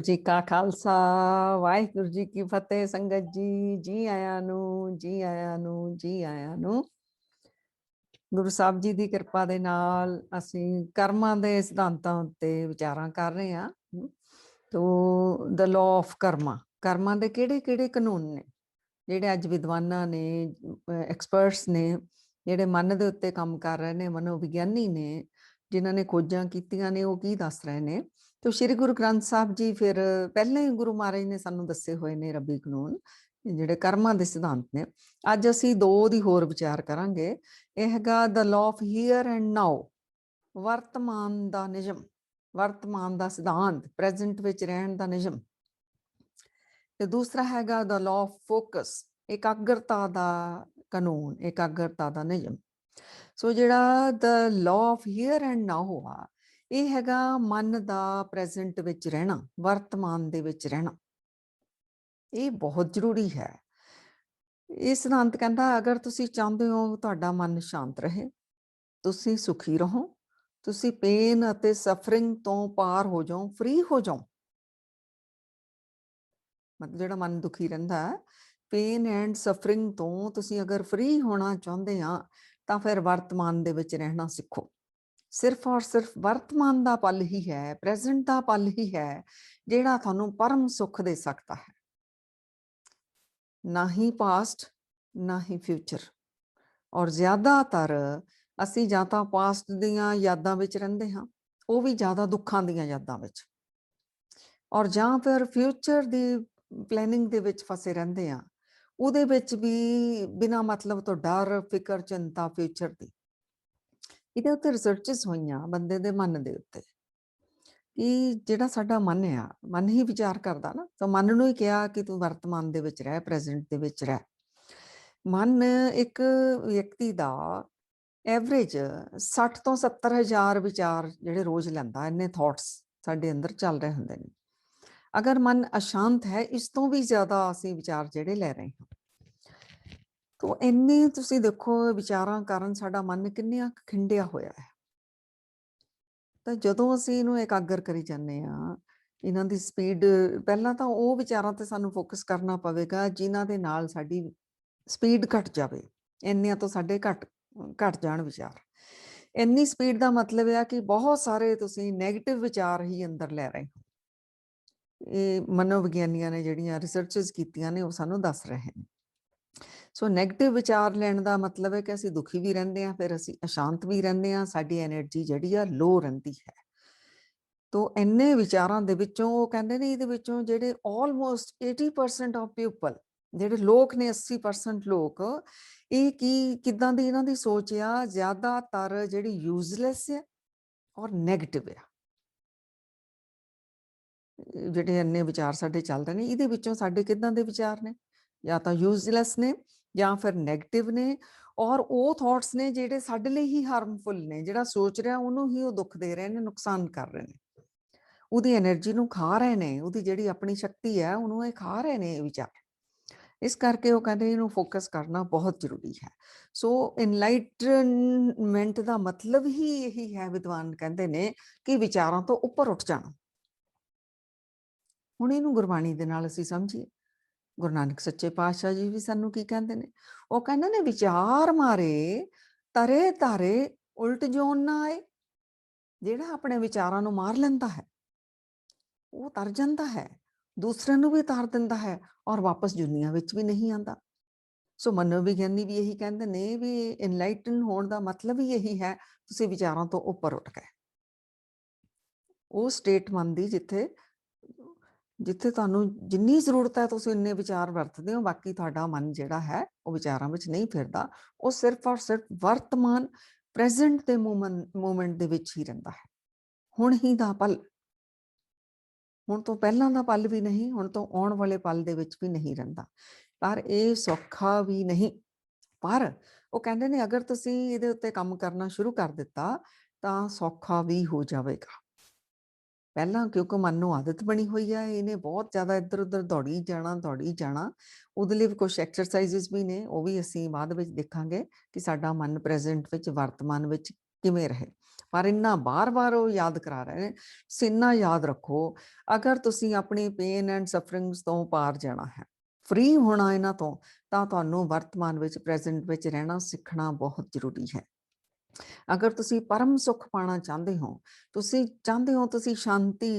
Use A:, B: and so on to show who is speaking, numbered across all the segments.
A: जी का खालसा वाहिगुरु जी की फतेह। संगत जी जी आया नू जी आया नू जी आया नू। गुरु साहब जी की किरपा दे नाल असीं कर्मां दे सिद्धांतां उत्ते विचारां कर रहे हैं। तो द लॉ ऑफ कर्मा, कर्मां दे किहड़े-किहड़े कानून ने जिहड़े अज विद्वानां ने, एक्सपर्ट्स ने, जिहड़े मन दे उत्ते काम कर रहे ने, मनोविग्यानी ने, जिन्हां ने खोजां कीतियां ने, वो की दस रहे ने। तो श्री गुरु ग्रंथ साहब जी फिर पहले ही गुरु महाराज ने सानू दसे हुए ने रबी कानून जिहड़े कर्मां दे सिद्धांत ने। अज असीं दो दी होर विचार करांगे। ਇਹ ਹੈਗਾ the law of hear and now, वर्तमान ਦਾ ਨਿਯਮ, वर्तमान ਦਾ सिद्धांत, प्रेजेंट ਵਿੱਚ ਰਹਿਣ ਦਾ ਨਿਯਮ। ਤੇ ਦੂਸਰਾ ਹੈਗਾ द लॉ ऑफ फोकस, ਇਕਾਗਰਤਾ ਦਾ ਕਾਨੂੰਨ, ਇਕਾਗਰਤਾ ਦਾ ਨਿਯਮ। ਸੋ ਜਿਹੜਾ the law of hear and now ਆ, ਇਹ ਹੈਗਾ ਮਨ ਦਾ ਪ੍ਰੈਜ਼ੈਂਟ ਵਿੱਚ ਰਹਿਣਾ, ਵਰਤਮਾਨ ਦੇ ਵਿੱਚ ਰਹਿਣਾ। ਇਹ ਬਹੁਤ ਜ਼ਰੂਰੀ ਹੈ। ਇਹ ਸਿਧਾਂਤ ਕਹਿੰਦਾ ਅਗਰ ਤੁਸੀਂ ਚਾਹੁੰਦੇ ਹੋ ਤੁਹਾਡਾ ਮਨ ਸ਼ਾਂਤ ਰਹੇ, ਤੁਸੀਂ ਸੁਖੀ ਰਹੋ, ਤੁਸੀਂ ਪੇਨ ਅਤੇ ਸਫਰਿੰਗ ਤੋਂ ਪਾਰ ਹੋ ਜਾਓ, ਫ੍ਰੀ ਹੋ ਜਾਓ। ਮਤਲਬ ਜਿਹੜਾ ਮਨ ਦੁਖੀ ਰਹਿੰਦਾ ਹੈ, ਪੇਨ ਐਂਡ ਸਫਰਿੰਗ ਤੋਂ ਤੁਸੀਂ ਅਗਰ ਫ੍ਰੀ ਹੋਣਾ ਚਾਹੁੰਦੇ ਆ ਤਾਂ ਫਿਰ ਵਰਤਮਾਨ ਦੇ ਵਿੱਚ ਰਹਿਣਾ ਸਿੱਖੋ। ਸਿਰਫ ਔਰ ਸਿਰਫ ਵਰਤਮਾਨ ਦਾ ਪਲ ਹੀ ਹੈ, ਪ੍ਰੈਜ਼ੈਂਟ ਦਾ ਪਲ ਹੀ ਹੈ ਜਿਹੜਾ ਤੁਹਾਨੂੰ ਪਰਮ ਸੁੱਖ ਦੇ ਸਕਦਾ ਹੈ। ਨਾ ਹੀ ਪਾਸਟ ਨਾ ਹੀ ਫਿਊਚਰ। ਔਰ ਜ਼ਿਆਦਾਤਰ ਅਸੀਂ ਜਾਂ ਤਾਂ ਪਾਸਟ ਦੀਆਂ ਯਾਦਾਂ ਵਿੱਚ ਰਹਿੰਦੇ ਹਾਂ, ਉਹ ਵੀ ਜ਼ਿਆਦਾ ਦੁੱਖਾਂ ਦੀਆਂ ਯਾਦਾਂ ਵਿੱਚ, ਔਰ ਜਾਂ ਫਿਰ ਫਿਊਚਰ ਦੀ ਪਲੈਨਿੰਗ ਦੇ ਵਿੱਚ ਫਸੇ ਰਹਿੰਦੇ ਹਾਂ, ਉਹਦੇ ਵਿੱਚ ਵੀ ਬਿਨਾਂ ਮਤਲਬ ਤੋਂ ਡਰ, ਫਿਕਰ, ਚਿੰਤਾ ਫਿਊਚਰ ਦੀ। ਇਹਦੇ ਉੱਤੇ ਰਿਸਰਚਸ ਹੋਈਆਂ ਬੰਦੇ ਦੇ ਮਨ ਦੇ ਉੱਤੇ ਕਿ ਜਿਹੜਾ ਸਾਡਾ ਮਨ ਆ, ਮਨ ਹੀ ਵਿਚਾਰ ਕਰਦਾ ਨਾ, ਤਾਂ ਮਨ ਨੂੰ ਹੀ ਕਿਹਾ ਕਿ ਤੂੰ ਵਰਤਮਾਨ ਦੇ ਵਿੱਚ ਰਹਿ, ਪ੍ਰੈਜ਼ੈਂਟ ਦੇ ਵਿੱਚ ਰਹਿ। ਮਨ ਇੱਕ ਵਿਅਕਤੀ ਦਾ ਐਵਰੇਜ 60 ਤੋਂ 70 ਹਜ਼ਾਰ ਵਿਚਾਰ ਜਿਹੜੇ ਰੋਜ਼ ਲੈਂਦਾ, ਇੰਨੇ ਥਾਟਸ ਸਾਡੇ ਅੰਦਰ ਚੱਲ ਰਹੇ ਹੁੰਦੇ ਨੇ। ਅਗਰ ਮਨ ਅਸ਼ਾਂਤ ਹੈ, ਇਸ ਤੋਂ ਵੀ ਜ਼ਿਆਦਾ ਅਸੀਂ ਵਿਚਾਰ ਜਿਹੜੇ ਲੈ ਰਹੇ ਹਾਂ। ਤੋ ਇੰਨੇ ਤੁਸੀਂ ਦੇਖੋ ਵਿਚਾਰਾਂ ਕਾਰਨ ਸਾਡਾ ਮਨ ਕਿੰਨਾ ਖਿੰਡਿਆ ਹੋਇਆ ਹੈ। ਤਾਂ ਜਦੋਂ ਅਸੀਂ ਇਹਨੂੰ ਇਕਾਗਰ ਕਰੀ ਜਾਂਦੇ ਹਾਂ, ਇਹਨਾਂ ਦੀ ਸਪੀਡ, ਪਹਿਲਾਂ ਤਾਂ ਉਹ ਵਿਚਾਰਾਂ ਤੇ ਸਾਨੂੰ ਫੋਕਸ ਕਰਨਾ ਪਵੇਗਾ ਜਿਨ੍ਹਾਂ ਦੇ ਨਾਲ ਸਾਡੀ ਸਪੀਡ ਘਟ ਜਾਵੇ, ਇੰਨਿਆਂ ਤੋਂ ਸਾਡੇ ਘਟ ਜਾਣ ਵਿਚਾਰ। ਇੰਨੀ ਸਪੀਡ ਦਾ ਮਤਲਬ ਆ ਕਿ ਬਹੁਤ ਸਾਰੇ ਤੁਸੀਂ ਨੈਗੇਟਿਵ ਵਿਚਾਰ ਹੀ ਅੰਦਰ ਲੈ ਰਹੇ ਹੋ। ਇਹ ਮਨੋਵਿਗਿਆਨੀਆਂ ਨੇ ਜਿਹੜੀਆਂ ਰਿਸਰਚਸ ਕੀਤੀਆਂ ਨੇ ਉਹ ਸਾਨੂੰ ਦੱਸ ਰਹੇ ਨੇ। ਸੋ ਨੈਗੇਟਿਵ ਵਿਚਾਰ ਲੈਣ ਦਾ ਮਤਲਬ ਹੈ ਕਿ ਅਸੀਂ ਦੁਖੀ ਵੀ ਰਹਿੰਦੇ ਹਾਂ, ਫਿਰ ਅਸੀਂ ਅਸ਼ਾਂਤ ਵੀ ਰਹਿੰਦੇ ਹਾਂ, ਸਾਡੀ ਐਨਰਜੀ ਜਿਹੜੀ ਆ ਲੋ ਰਹਿੰਦੀ ਹੈ। ਤੋ ਇੰਨੇ ਵਿਚਾਰਾਂ ਦੇ ਵਿੱਚੋਂ ਉਹ ਕਹਿੰਦੇ ਨੇ ਇਹਦੇ ਵਿੱਚੋਂ ਜਿਹੜੇ ਆਲਮੋਸਟ 80% ਆਫ ਪੀਪਲ, ਜਿਹੜੇ ਲੋਕ ਨੇ 80% ਲੋਕ, ਇਹ ਕਿੱਦਾਂ ਦੀ ਇਹਨਾਂ ਦੀ ਸੋਚ ਆ, ਜ਼ਿਆਦਾਤਰ ਜਿਹੜੀ ਯੂਜ਼ਲੈਸ ਹੈ ਔਰ ਨੈਗੇਟਿਵ ਆ। ਜਿਹੜੇ ਇੰਨੇ ਵਿਚਾਰ ਸਾਡੇ ਚੱਲ ਰਹੇ ਨੇ, ਇਹਦੇ ਵਿੱਚੋਂ ਸਾਡੇ ਕਿੱਦਾਂ ਦੇ ਵਿਚਾਰ ਨੇ, ਜਾਂ ਤਾਂ ਯੂਜ਼ਲੈਸ ਨੇ ਜਾਂ ਫਿਰ ਨੈਗੇਟਿਵ ਨੇ, ਔਰ ਉਹ ਥਾਟਸ ਨੇ ਜਿਹੜੇ ਸਾਡੇ ਲਈ ਹੀ ਹਾਰਮਫੁਲ ਨੇ। ਜਿਹੜਾ ਸੋਚ ਰਿਹਾ ਉਹਨੂੰ ਹੀ ਉਹ ਦੁੱਖ ਦੇ ਰਹੇ ਨੇ, ਨੁਕਸਾਨ ਕਰ ਰਹੇ ਨੇ, ਉਹਦੀ ਐਨਰਜੀ ਨੂੰ ਖਾ ਰਹੇ ਨੇ, ਉਹਦੀ ਜਿਹੜੀ ਆਪਣੀ ਸ਼ਕਤੀ ਹੈ ਉਹਨੂੰ ਇਹ ਖਾ ਰਹੇ ਨੇ ਇਹ ਵਿਚਾਰ। ਇਸ ਕਰਕੇ ਉਹ ਕਹਿੰਦੇ ਇਹਨੂੰ ਫੋਕਸ ਕਰਨਾ ਬਹੁਤ ਜ਼ਰੂਰੀ ਹੈ। ਸੋ ਇਨਲਾਈਟਨਮੈਂਟ ਦਾ ਮਤਲਬ ਹੀ ਇਹੀ ਹੈ, ਵਿਦਵਾਨ ਕਹਿੰਦੇ ਨੇ, ਕਿ ਵਿਚਾਰਾਂ ਤੋਂ ਉੱਪਰ ਉੱਠ ਜਾਣਾ। ਹੁਣ ਇਹਨੂੰ ਗੁਰਬਾਣੀ ਦੇ ਨਾਲ ਅਸੀਂ ਸਮਝੀਏ। ਗੁਰੂ ਨਾਨਕ ਸੱਚੇ ਪਾਤਸ਼ਾਹ ਜੀ ਵੀ ਸਾਨੂੰ ਕੀ ਕਹਿੰਦੇ ਨੇ? ਉਹ ਕਹਿੰਦੇ ਨੇ ਵਿਚਾਰ ਮਾਰੇ ਤਰੇ ਤਾਰੇ ਉਲਟ ਜੋਨ ਨਾ ਆਏ। ਜਿਹੜਾ ਆਪਣੇ ਵਿਚਾਰਾਂ ਨੂੰ ਮਾਰ ਲੈਂਦਾ ਹੈ ਉਹ ਤਰ ਜਾਂਦਾ ਹੈ, ਦੂਸਰਿਆਂ ਨੂੰ ਵੀ ਤਾਰ ਦਿੰਦਾ ਹੈ, ਔਰ ਵਾਪਸ ਦੁਨੀਆ ਵਿੱਚ ਵੀ ਨਹੀਂ ਆਉਂਦਾ। ਸੋ ਮਨੋਵਿਗਿਆਨੀ ਵੀ ਇਹੀ ਕਹਿੰਦੇ ਨੇ ਵੀ ਇਨਲਾਈਟਨ ਹੋਣ ਦਾ ਮਤਲਬ ਹੀ ਇਹੀ ਹੈ, ਤੁਸੀਂ ਵਿਚਾਰਾਂ ਤੋਂ ਉੱਪਰ ਉੱਠ ਗਏ। ਉਹ ਸਟੇਟ ਮੰਨਦੀ ਜਿੱਥੇ ਤੁਹਾਨੂੰ ਜਿੰਨੀ ਜ਼ਰੂਰਤ ਹੈ ਤੁਸੀਂ ਇੰਨੇ ਵਿਚਾਰ ਵਰਤਦੇ ਹੋ, ਬਾਕੀ ਤੁਹਾਡਾ ਮਨ ਜਿਹੜਾ ਹੈ ਉਹ ਵਿਚਾਰਾਂ ਵਿੱਚ ਨਹੀਂ ਫਿਰਦਾ, ਉਹ ਸਿਰਫ ਔਰ ਸਿਰਫ ਵਰਤਮਾਨ ਪ੍ਰੈਜ਼ੈਂਟ ਦੇ ਮੂਮੈਂਟ ਦੇ ਵਿੱਚ ਹੀ ਰਹਿੰਦਾ ਹੈ। ਹੁਣ ਹੀ ਦਾ ਪਲ, ਹੁਣ ਤੋਂ ਪਹਿਲਾਂ ਦਾ ਪਲ ਵੀ ਨਹੀਂ, ਹੁਣ ਤੋਂ ਆਉਣ ਵਾਲੇ ਪਲ ਦੇ ਵਿੱਚ ਵੀ ਨਹੀਂ ਰਹਿੰਦਾ। ਪਰ ਇਹ ਸੌਖਾ ਵੀ ਨਹੀਂ। ਪਰ ਉਹ ਕਹਿੰਦੇ ਨੇ ਅਗਰ ਤੁਸੀਂ ਇਹਦੇ ਉੱਤੇ ਕੰਮ ਕਰਨਾ ਸ਼ੁਰੂ ਕਰ ਦਿੱਤਾ ਤਾਂ ਸੌਖਾ ਵੀ ਹੋ ਜਾਵੇਗਾ। ਪਹਿਲਾਂ ਕਿਉਂਕਿ ਮਨ ਨੂੰ ਆਦਤ ਬਣੀ ਹੋਈ ਹੈ, ਇਹਨੇ ਬਹੁਤ ਜ਼ਿਆਦਾ ਇੱਧਰ ਉੱਧਰ ਦੌੜੀ ਜਾਣਾ। ਉਹਦੇ ਲਈ ਕੁਛ ਐਕਸਰਸਾਈਜ਼ਸ ਵੀ ਨੇ, ਉਹ ਵੀ ਅਸੀਂ ਬਾਅਦ ਵਿੱਚ ਦੇਖਾਂਗੇ ਕਿ ਸਾਡਾ ਮਨ ਪ੍ਰੈਜ਼ੈਂਟ ਵਿੱਚ, ਵਰਤਮਾਨ ਵਿੱਚ ਕਿਵੇਂ ਰਹੇ। ਪਰ ਇੰਨਾ ਬਾਰ-ਬਾਰ ਉਹ ਯਾਦ ਕਰਾ ਰਹੇ ਨੇ। ਤੁਸੀਂ ਇੰਨਾ ਯਾਦ ਰੱਖੋ, ਅਗਰ ਤੁਸੀਂ ਆਪਣੀ ਪੇਨ ਐਂਡ ਸਫਰਿੰਗਸ ਤੋਂ ਪਾਰ ਜਾਣਾ ਹੈ, ਫ੍ਰੀ ਹੋਣਾ ਇਹਨਾਂ ਤੋਂ, ਤਾਂ ਤੁਹਾਨੂੰ ਵਰਤਮਾਨ ਵਿੱਚ, ਪ੍ਰੈਜ਼ੈਂਟ ਵਿੱਚ ਰਹਿਣਾ ਸਿੱਖਣਾ ਬਹੁਤ ਜ਼ਰੂਰੀ ਹੈ। ਅਗਰ ਤੁਸੀਂ ਪਰਮ ਸੁੱਖ ਪਾਉਣਾ ਚਾਹੁੰਦੇ ਹੋ, ਤੁਸੀਂ ਚਾਹੁੰਦੇ ਹੋ ਤੁਸੀਂ ਸ਼ਾਂਤੀ,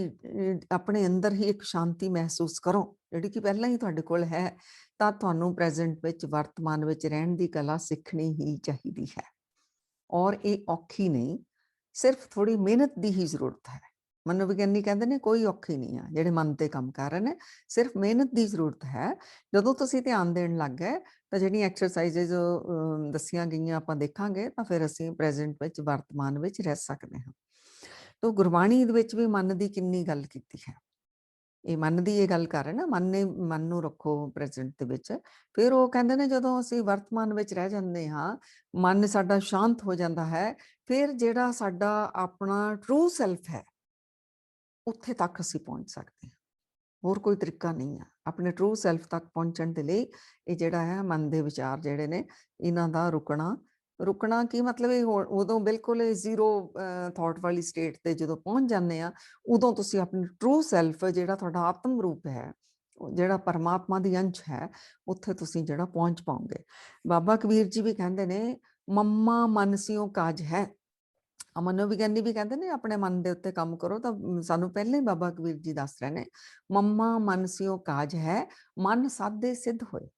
A: ਆਪਣੇ ਅੰਦਰ ਹੀ ਇੱਕ ਸ਼ਾਂਤੀ ਮਹਿਸੂਸ ਕਰੋ, ਜਿਹੜੀ ਕਿ ਪਹਿਲਾਂ ਹੀ ਤੁਹਾਡੇ ਕੋਲ ਹੈ, ਤਾਂ ਤੁਹਾਨੂੰ ਪ੍ਰੈਜ਼ੈਂਟ ਵਿੱਚ, ਵਰਤਮਾਨ ਵਿੱਚ ਰਹਿਣ ਦੀ ਕਲਾ ਸਿੱਖਣੀ ਹੀ ਚਾਹੀਦੀ ਹੈ। ਔਰ ਇਹ ਔਖੀ ਨਹੀਂ, ਸਿਰਫ ਥੋੜ੍ਹੀ ਮਿਹਨਤ ਦੀ ਹੀ ਜ਼ਰੂਰਤ ਹੈ। ਮਨੋਵਿਗਿਆਨੀ ਕਹਿੰਦੇ ਨੇ ਕੋਈ ਔਖੀ ਨਹੀਂ ਆ ਜਿਹੜੇ ਮਨ 'ਤੇ ਕੰਮ ਕਰ ਰਹੇ ਨੇ, ਸਿਰਫ ਮਿਹਨਤ ਦੀ ਜ਼ਰੂਰਤ ਹੈ। ਜਦੋਂ ਤੁਸੀਂ ਧਿਆਨ ਦੇਣ ਲੱਗ ਗਏ, ਤਾਂ ਜਿਹੜੀਆਂ ਐਕਸਰਸਾਈਜ਼ਿਜ਼ ਦੱਸੀਆਂ ਗਈਆਂ ਆਪਾਂ ਦੇਖਾਂਗੇ, ਤਾਂ ਫਿਰ ਅਸੀਂ ਪ੍ਰੈਜ਼ੈਂਟ ਵਿੱਚ, ਵਰਤਮਾਨ ਵਿੱਚ ਰਹਿ ਸਕਦੇ ਹਾਂ। ਤਾਂ ਗੁਰਬਾਣੀ ਦੇ ਵਿੱਚ ਵੀ ਮਨ ਦੀ ਕਿੰਨੀ ਗੱਲ ਕੀਤੀ ਹੈ। ਇਹ ਮਨ ਦੀ ਇਹ ਗੱਲ ਕਰ ਰਹੇ ਨਾ, ਮਨ ਨੂੰ ਰੱਖੋ ਪ੍ਰੈਜ਼ੈਂਟ ਦੇ ਵਿੱਚ। ਫਿਰ ਉਹ ਕਹਿੰਦੇ ਨੇ ਜਦੋਂ ਅਸੀਂ ਵਰਤਮਾਨ ਵਿੱਚ ਰਹਿ ਜਾਂਦੇ ਹਾਂ, ਮਨ ਸਾਡਾ ਸ਼ਾਂਤ ਹੋ ਜਾਂਦਾ ਹੈ, ਫਿਰ ਜਿਹੜਾ ਸਾਡਾ ਆਪਣਾ ਟਰੂ ਸੈਲਫ ਹੈ, ਉੱਥੇ ਤੱਕ ਅਸੀਂ ਪਹੁੰਚ ਸਕਦੇ ਹਾਂ। ਹੋਰ ਕੋਈ ਤਰੀਕਾ ਨਹੀਂ ਆ ਆਪਣੇ ਟਰੂ ਸੈਲਫ ਤੱਕ ਪਹੁੰਚਣ ਦੇ ਲਈ। ਇਹ ਜਿਹੜਾ ਹੈ ਮਨ ਦੇ ਵਿਚਾਰ ਜਿਹੜੇ ਨੇ, ਇਹਨਾਂ ਦਾ ਰੁਕਣਾ ਕੀ ਮਤਲਬ, ਇਹ ਉਦੋਂ ਬਿਲਕੁਲ ਜ਼ੀਰੋ ਥਾਟ ਵਾਲੀ ਸਟੇਟ ਤੇ ਜਦੋਂ ਪਹੁੰਚ ਜਾਂਦੇ ਆ, ਉਦੋਂ ਤੁਸੀਂ ਆਪਣੀ ਟਰੂ ਸੈਲਫ, ਜਿਹੜਾ ਤੁਹਾਡਾ ਆਤਮ ਰੂਪ ਹੈ, ਜਿਹੜਾ ਪਰਮਾਤਮਾ ਦੀ ਅੰਸ਼ ਹੈ, ਉੱਥੇ ਤੁਸੀਂ ਜਿਹੜਾ ਪਹੁੰਚ ਪਾਓਗੇ। ਬਾਬਾ ਕਬੀਰ ਜੀ ਵੀ ਕਹਿੰਦੇ ਨੇ, ਮੰਮਾ ਮਨ ਸਿਓ ਕਾਜ ਹੈ। ਮਨੋਵਿਗਿਆਨੀ ਵੀ ਕਹਿੰਦੇ ਨੇ ਆਪਣੇ ਮਨ ਦੇ ਉੱਤੇ ਕੰਮ ਕਰੋ, ਤਾਂ ਸਾਨੂੰ ਪਹਿਲਾਂ ਹੀ ਬਾਬਾ ਕਬੀਰ ਜੀ ਦੱਸ ਰਹੇ ਨੇ, ਮੰਮਾ ਮਨ ਸਿਓ ਕਾਜ ਹੈ, ਮਨ ਸਾਧੇ ਸਿੱਧ ਹੋਏ।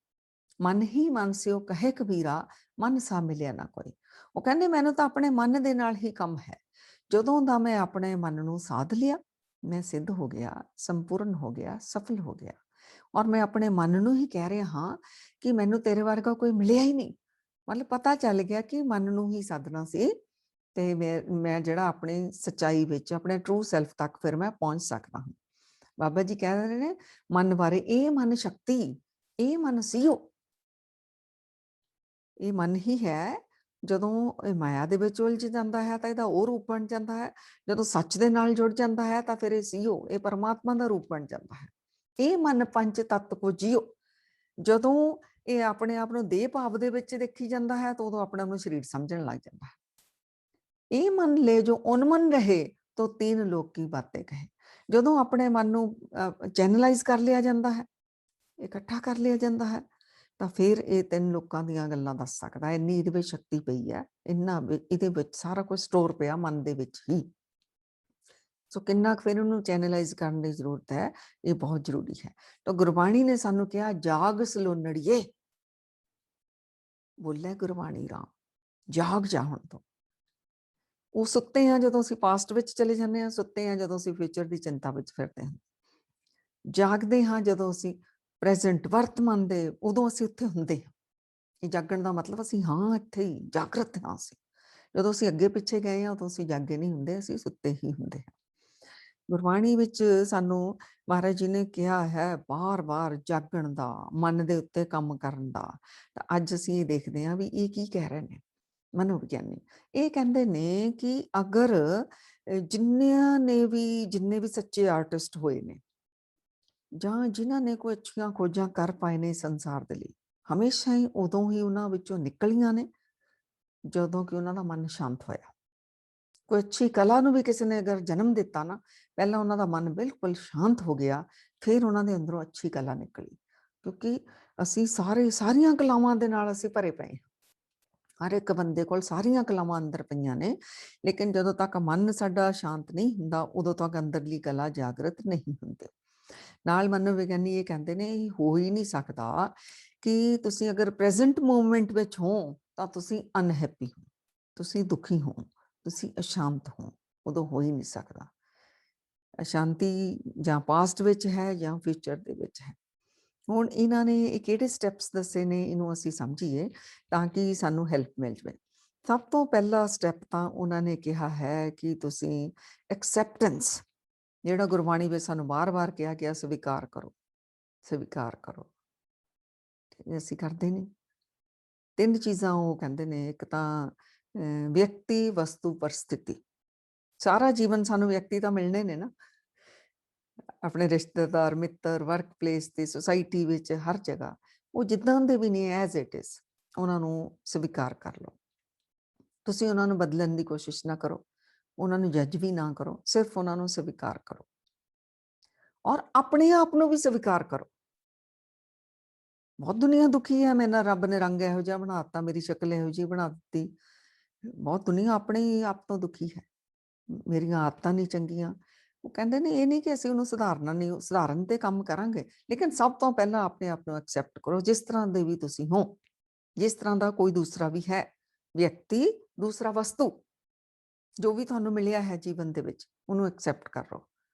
A: ਮਨ ਹੀ ਮਨ ਸਿਓ ਕਹੇ ਕਬੀਰਾ, ਮਨ ਸਾ ਮਿਲਿਆ ਨਾ ਕੋਈ। ਉਹ ਕਹਿੰਦੇ ਮੈਨੂੰ ਤਾਂ ਆਪਣੇ ਮਨ ਦੇ ਨਾਲ ਹੀ ਕੰਮ ਹੈ। ਜਦੋਂ ਦਾ ਮੈਂ ਆਪਣੇ ਮਨ ਨੂੰ ਸਾਧ ਲਿਆ, ਮੈਂ ਸਿੱਧ ਹੋ ਗਿਆ, ਸੰਪੂਰਨ ਹੋ ਗਿਆ, ਸਫਲ ਹੋ ਗਿਆ। ਔਰ ਮੈਂ ਆਪਣੇ ਮਨ ਨੂੰ ਹੀ ਕਹਿ ਰਿਹਾ ਹਾਂ ਕਿ ਮੈਨੂੰ ਤੇਰੇ ਵਰਗਾ ਕੋਈ ਮਿਲਿਆ ਹੀ ਨਹੀਂ। ਮਤਲਬ ਪਤਾ ਚੱਲ ਗਿਆ ਕਿ ਮਨ ਨੂੰ ਹੀ ਸਾਧਨਾ ਸੀ, ਤੇ ਮੈਂ ਜਿਹੜਾ ਆਪਣੀ ਸੱਚਾਈ ਵਿੱਚ, ਆਪਣੇ ਟਰੂ ਸੈਲਫ ਤੱਕ ਫਿਰ ਮੈਂ ਪਹੁੰਚ ਸਕਦਾ ਹਾਂ। ਬਾਬਾ ਜੀ ਕਹਿ ਰਹੇ ਨੇ ਮਨ ਬਾਰੇ, ਇਹ ਮਨ ਸ਼ਕਤੀ, ਇਹ ਮਨ ਸੀਓ। ਇਹ ਮਨ ਹੀ ਹੈ। ਜਦੋਂ ਇਹ ਮਾਇਆ ਦੇ ਵਿੱਚ ਉਲਝ ਜਾਂਦਾ ਹੈ, ਤਾਂ ਇਹਦਾ ਉਹ ਰੂਪ ਬਣ ਜਾਂਦਾ ਹੈ। ਜਦੋਂ ਸੱਚ ਦੇ ਨਾਲ ਜੁੜ ਜਾਂਦਾ ਹੈ, ਤਾਂ ਫਿਰ ਇਹ ਸੀਓ, ਇਹ ਪਰਮਾਤਮਾ ਦਾ ਰੂਪ ਬਣ ਜਾਂਦਾ ਹੈ। ਇਹ ਮਨ ਪੰਜ ਤੱਤ ਕੋ ਜੀਓ। ਜਦੋਂ ਇਹ ਆਪਣੇ ਆਪ ਨੂੰ ਦੇਹ ਭਾਵ ਦੇ ਵਿੱਚ ਦੇਖੀ ਜਾਂਦਾ ਹੈ, ਤਾਂ ਉਦੋਂ ਆਪਣੇ ਆਪ ਨੂੰ ਸਰੀਰ ਸਮਝਣ ਲੱਗ ਜਾਂਦਾ ਹੈ। ਇਹ ਮਨ ਲੈ ਜੋ ਉਨਮਨ ਰਹੇ, ਤੋ ਤੀਨ ਲੋਕ ਕੀ ਬਾतें ਕਹੇ। ਜਦੋਂ ਆਪਣੇ ਮਨ ਨੂੰ ਚੈਨਲਾਈਜ਼ ਕਰ ਲਿਆ ਜਾਂਦਾ ਹੈ, ਇਕੱਠਾ ਕਰ ਲਿਆ ਜਾਂਦਾ ਹੈ, ਤਾਂ ਫਿਰ ਇਹ ਤਿੰਨ ਲੋਕਾਂ ਦੀਆਂ ਗੱਲਾਂ ਦੱਸ ਸਕਦਾ ਹੈ। ਇੰਨੀ ਇਹਦੇ ਵਿੱਚ ਸ਼ਕਤੀ ਪਈ ਹੈ, ਇੰਨਾ ਇਹਦੇ ਵਿੱਚ ਸਾਰਾ ਕੁਝ ਸਟੋਰ ਪਿਆ ਮਨ ਦੇ ਵਿੱਚ ਹੀ। ਸੋ ਕਿੰਨਾ ਕੁ ਫਿਰ ਉਹਨੂੰ ਚੈਨਲਾਈਜ਼ ਕਰਨ ਦੀ ਜ਼ਰੂਰਤ ਹੈ, ਇਹ ਬਹੁਤ ਜ਼ਰੂਰੀ ਹੈ। ਤਾਂ ਗੁਰਬਾਣੀ ਨੇ ਸਾਨੂੰ ਕਿਹਾ, ਜਾਗ ਸਲੋਨੜੀਏ, ਬੋਲਿਆ ਗੁਰਬਾਣੀ ਰਾਮ, ਜਾਗ ਜਾ ਹੁਣ ਤੋਂ। ਉਹ ਸੁੱਤੇ ਆ ਜਦੋਂ ਅਸੀਂ ਪਾਸਟ ਵਿੱਚ ਚਲੇ ਜਾਂਦੇ ਹਾਂ, ਸੁੱਤੇ ਆ ਜਦੋਂ ਅਸੀਂ ਫਿਊਚਰ ਦੀ ਚਿੰਤਾ ਵਿੱਚ ਫਿਰਦੇ ਹਾਂ, ਜਾਗਦੇ ਹਾਂ ਜਦੋਂ ਅਸੀਂ ਪ੍ਰੈਜ਼ੈਂਟ, ਵਰਤਮਾਨ ਦੇ, ਉਦੋਂ ਅਸੀਂ ਉੱਥੇ ਹੁੰਦੇ ਹਾਂ। ਇਹ ਜਾਗਣ ਦਾ ਮਤਲਬ ਅਸੀਂ ਹਾਂ ਇੱਥੇ ਹੀ ਜਾਗਰਤ ਹਾਂ। ਅਸੀਂ ਜਦੋਂ ਅਸੀਂ ਅੱਗੇ ਪਿੱਛੇ ਗਏ ਹਾਂ, ਉਦੋਂ ਅਸੀਂ ਜਾਗੇ ਨਹੀਂ ਹੁੰਦੇ, ਅਸੀਂ ਸੁੱਤੇ ਹੀ ਹੁੰਦੇ ਹਾਂ। ਗੁਰਬਾਣੀ ਵਿੱਚ ਸਾਨੂੰ ਮਹਾਰਾਜ ਜੀ ਨੇ ਕਿਹਾ ਹੈ ਬਾਰ-ਬਾਰ ਜਾਗਣ ਦਾ, ਮਨ ਦੇ ਉੱਤੇ ਕੰਮ ਕਰਨ ਦਾ। ਤਾਂ ਅੱਜ ਅਸੀਂ ਇਹ ਦੇਖਦੇ ਹਾਂ ਵੀ ਇਹ ਕੀ ਕਹਿ ਰਹੇ ਨੇ ਮਨੋਵਿਗਿਆਨੀ। ਇਹ ਕਹਿੰਦੇ ਨੇ ਕਿ ਅਗਰ ਜਿੰਨੇ ਵੀ ਸੱਚੇ ਆਰਟਿਸਟ ਹੋਏ ਨੇ, ਜਾਂ ਜਿਨ੍ਹਾਂ ਨੇ ਕੋਈ ਅੱਛੀਆਂ ਖੋਜਾਂ ਕਰ ਪਾਏ ਨੇ ਸੰਸਾਰ ਦੇ ਲਈ, ਹਮੇਸ਼ਾ ਹੀ ਉਦੋਂ ਹੀ ਉਹਨਾਂ ਵਿੱਚੋਂ ਨਿਕਲੀਆਂ ਨੇ ਜਦੋਂ ਕਿ ਉਹਨਾਂ ਦਾ ਮਨ ਸ਼ਾਂਤ ਹੋਇਆ। ਕੋਈ ਅੱਛੀ ਕਲਾ ਨੂੰ ਵੀ ਕਿਸੇ ਨੇ ਅਗਰ ਜਨਮ ਦਿੱਤਾ ਨਾ, ਪਹਿਲਾਂ ਉਹਨਾਂ ਦਾ ਮਨ ਬਿਲਕੁਲ ਸ਼ਾਂਤ ਹੋ ਗਿਆ, ਫਿਰ ਉਹਨਾਂ ਦੇ ਅੰਦਰੋਂ ਅੱਛੀ ਕਲਾ ਨਿਕਲੀ। ਕਿਉਂਕਿ ਅਸੀਂ ਸਾਰੀਆਂ ਕਲਾਵਾਂ ਦੇ ਨਾਲ ਅਸੀਂ ਭਰੇ ਪਏ ਹਾਂ। ਹਰ ਇੱਕ ਬੰਦੇ ਕੋਲ ਸਾਰੀਆਂ ਕਲਾਵਾਂ ਅੰਦਰ ਪਈਆਂ ਨੇ, ਲੇਕਿਨ ਜਦੋਂ ਤੱਕ ਮਨ ਸਾਡਾ ਸ਼ਾਂਤ ਨਹੀਂ ਹੁੰਦਾ, ਉਦੋਂ ਤੱਕ ਅੰਦਰਲੀ ਕਲਾ ਜਾਗਰਤ ਨਹੀਂ ਹੁੰਦੀ। ਨਾਲ ਮਨੋਵਿਗਿਆਨੀ ਇਹ ਕਹਿੰਦੇ ਨੇ, ਇਹ ਹੋ ਹੀ ਨਹੀਂ ਸਕਦਾ ਕਿ ਤੁਸੀਂ ਅਗਰ ਪ੍ਰੈਜ਼ੈਂਟ ਮੂਵਮੈਂਟ ਵਿੱਚ ਹੋ ਤਾਂ ਤੁਸੀਂ ਅਨਹੈਪੀ ਹੋ, ਤੁਸੀਂ ਦੁਖੀ ਹੋ, ਤੁਸੀਂ ਅਸ਼ਾਂਤ ਹੋ। ਉਦੋਂ ਹੋ ਹੀ ਨਹੀਂ ਸਕਦਾ। ਅਸ਼ਾਂਤੀ ਜਾਂ ਪਾਸਟ ਵਿੱਚ ਹੈ ਜਾਂ ਫਿਊਚਰ ਦੇ ਵਿੱਚ ਹੈ। ਹੁਣ ਇਹਨਾਂ ਨੇ ਇਹ ਕਿਹੜੇ ਸਟੈਪਸ ਦੱਸੇ ਨੇ, ਇਹਨੂੰ ਅਸੀਂ ਸਮਝੀਏ ਤਾਂ ਕਿ ਸਾਨੂੰ ਹੈਲਪ ਮਿਲ ਜਾਵੇ। ਸਭ ਤੋਂ ਪਹਿਲਾ ਸਟੈਪ ਤਾਂ ਉਹਨਾਂ ਨੇ ਕਿਹਾ ਹੈ ਕਿ ਤੁਸੀਂ ਐਕਸੈਪਟੈਂਸ, ਜਿਹੜਾ ਗੁਰਬਾਣੀ ਵਿੱਚ ਸਾਨੂੰ ਬਾਰ-ਬਾਰ ਕਿਹਾ ਗਿਆ, ਸਵੀਕਾਰ ਕਰੋ, ਸਵੀਕਾਰ ਕਰੋ। ਅਸੀਂ ਕਰਦੇ ਨਹੀਂ। ਤਿੰਨ ਚੀਜ਼ਾਂ ਉਹ ਕਹਿੰਦੇ ਨੇ, ਇੱਕ ਤਾਂ ਵਿਅਕਤੀ, ਵਸਤੂ, ਪਰਿਸਥਿਤੀ। ਸਾਰਾ ਜੀਵਨ ਸਾਨੂੰ ਵਿਅਕਤੀ ਤਾਂ ਮਿਲਣੇ ਨੇ ਨਾ, ਆਪਣੇ ਰਿਸ਼ਤੇਦਾਰ, ਮਿੱਤਰ, ਵਰਕ ਪਲੇਸ ਤੇ, ਸੁਸਾਇਟੀ ਵਿੱਚ, ਹਰ ਜਗ੍ਹਾ। ਉਹ ਜਿੱਦਾਂ ਦੇ ਵੀ ਨੇ, ਐਜ਼ ਇਟ ਇਜ਼, ਉਹਨਾਂ ਨੂੰ ਸਵੀਕਾਰ ਕਰ ਲਓ। ਤੁਸੀਂ ਉਹਨਾਂ ਨੂੰ ਬਦਲਣ ਦੀ ਕੋਸ਼ਿਸ਼ ਨਾ ਕਰੋ। ਉਹਨਾਂ ਨੂੰ ਜੱਜ ਵੀ ਨਾ ਕਰੋ, ਸਿਰਫ ਉਹਨਾਂ ਨੂੰ ਸਵੀਕਾਰ ਕਰੋ ਔਰ ਆਪਣੇ ਆਪ ਨੂੰ ਵੀ ਸਵੀਕਾਰ ਕਰੋ। ਬਹੁਤ ਦੁਨੀਆ ਦੁਖੀ ਹੈ, ਮੇਰੇ ਨਾਲ ਰੱਬ ਨੇ ਰੰਗ ਇਹੋ ਜਿਹਾ ਬਣਾ ਦਿੱਤਾ, ਮੇਰੀ ਸ਼ਕਲ ਇਹੋ ਜਿਹੀ ਬਣਾ ਦਿੱਤੀ। ਬਹੁਤ ਦੁਨੀਆ ਆਪਣੇ ਹੀ ਆਪ ਤੋਂ ਦੁਖੀ ਹੈ, ਮੇਰੀਆਂ ਆਦਤਾਂ ਨਹੀਂ ਚੰਗੀਆਂ। ਉਹ ਕਹਿੰਦੇ ਨੇ ਇਹ ਨਹੀਂ ਕਿ ਅਸੀਂ ਉਹਨੂੰ ਸੁਧਾਰਨਾ ਨਹੀਂ, ਸੁਧਾਰਨ ਤੇ ਕੰਮ ਕਰਾਂਗੇ, ਲੇਕਿਨ ਸਭ ਤੋਂ ਪਹਿਲਾਂ ਆਪਣੇ ਆਪ ਨੂੰ ਐਕਸੈਪਟ ਕਰੋ ਜਿਸ ਤਰ੍ਹਾਂ ਦੇ ਵੀ ਤੁਸੀਂ ਹੋ, ਜਿਸ ਤਰ੍ਹਾਂ ਦਾ ਕੋਈ ਦੂਸਰਾ ਵੀ ਹੈ, ਵਿਅਕਤੀ, ਦੂਸਰਾ ਵਸਤੂ, ਜੋ ਵੀ ਤੁਹਾਨੂੰ ਮਿਲਿਆ ਹੈ ਜੀਵਨ ਦੇ ਵਿੱਚ, ਉਹਨੂੰ ਐਕਸੈਪਟ ਕਰ ਲਓ।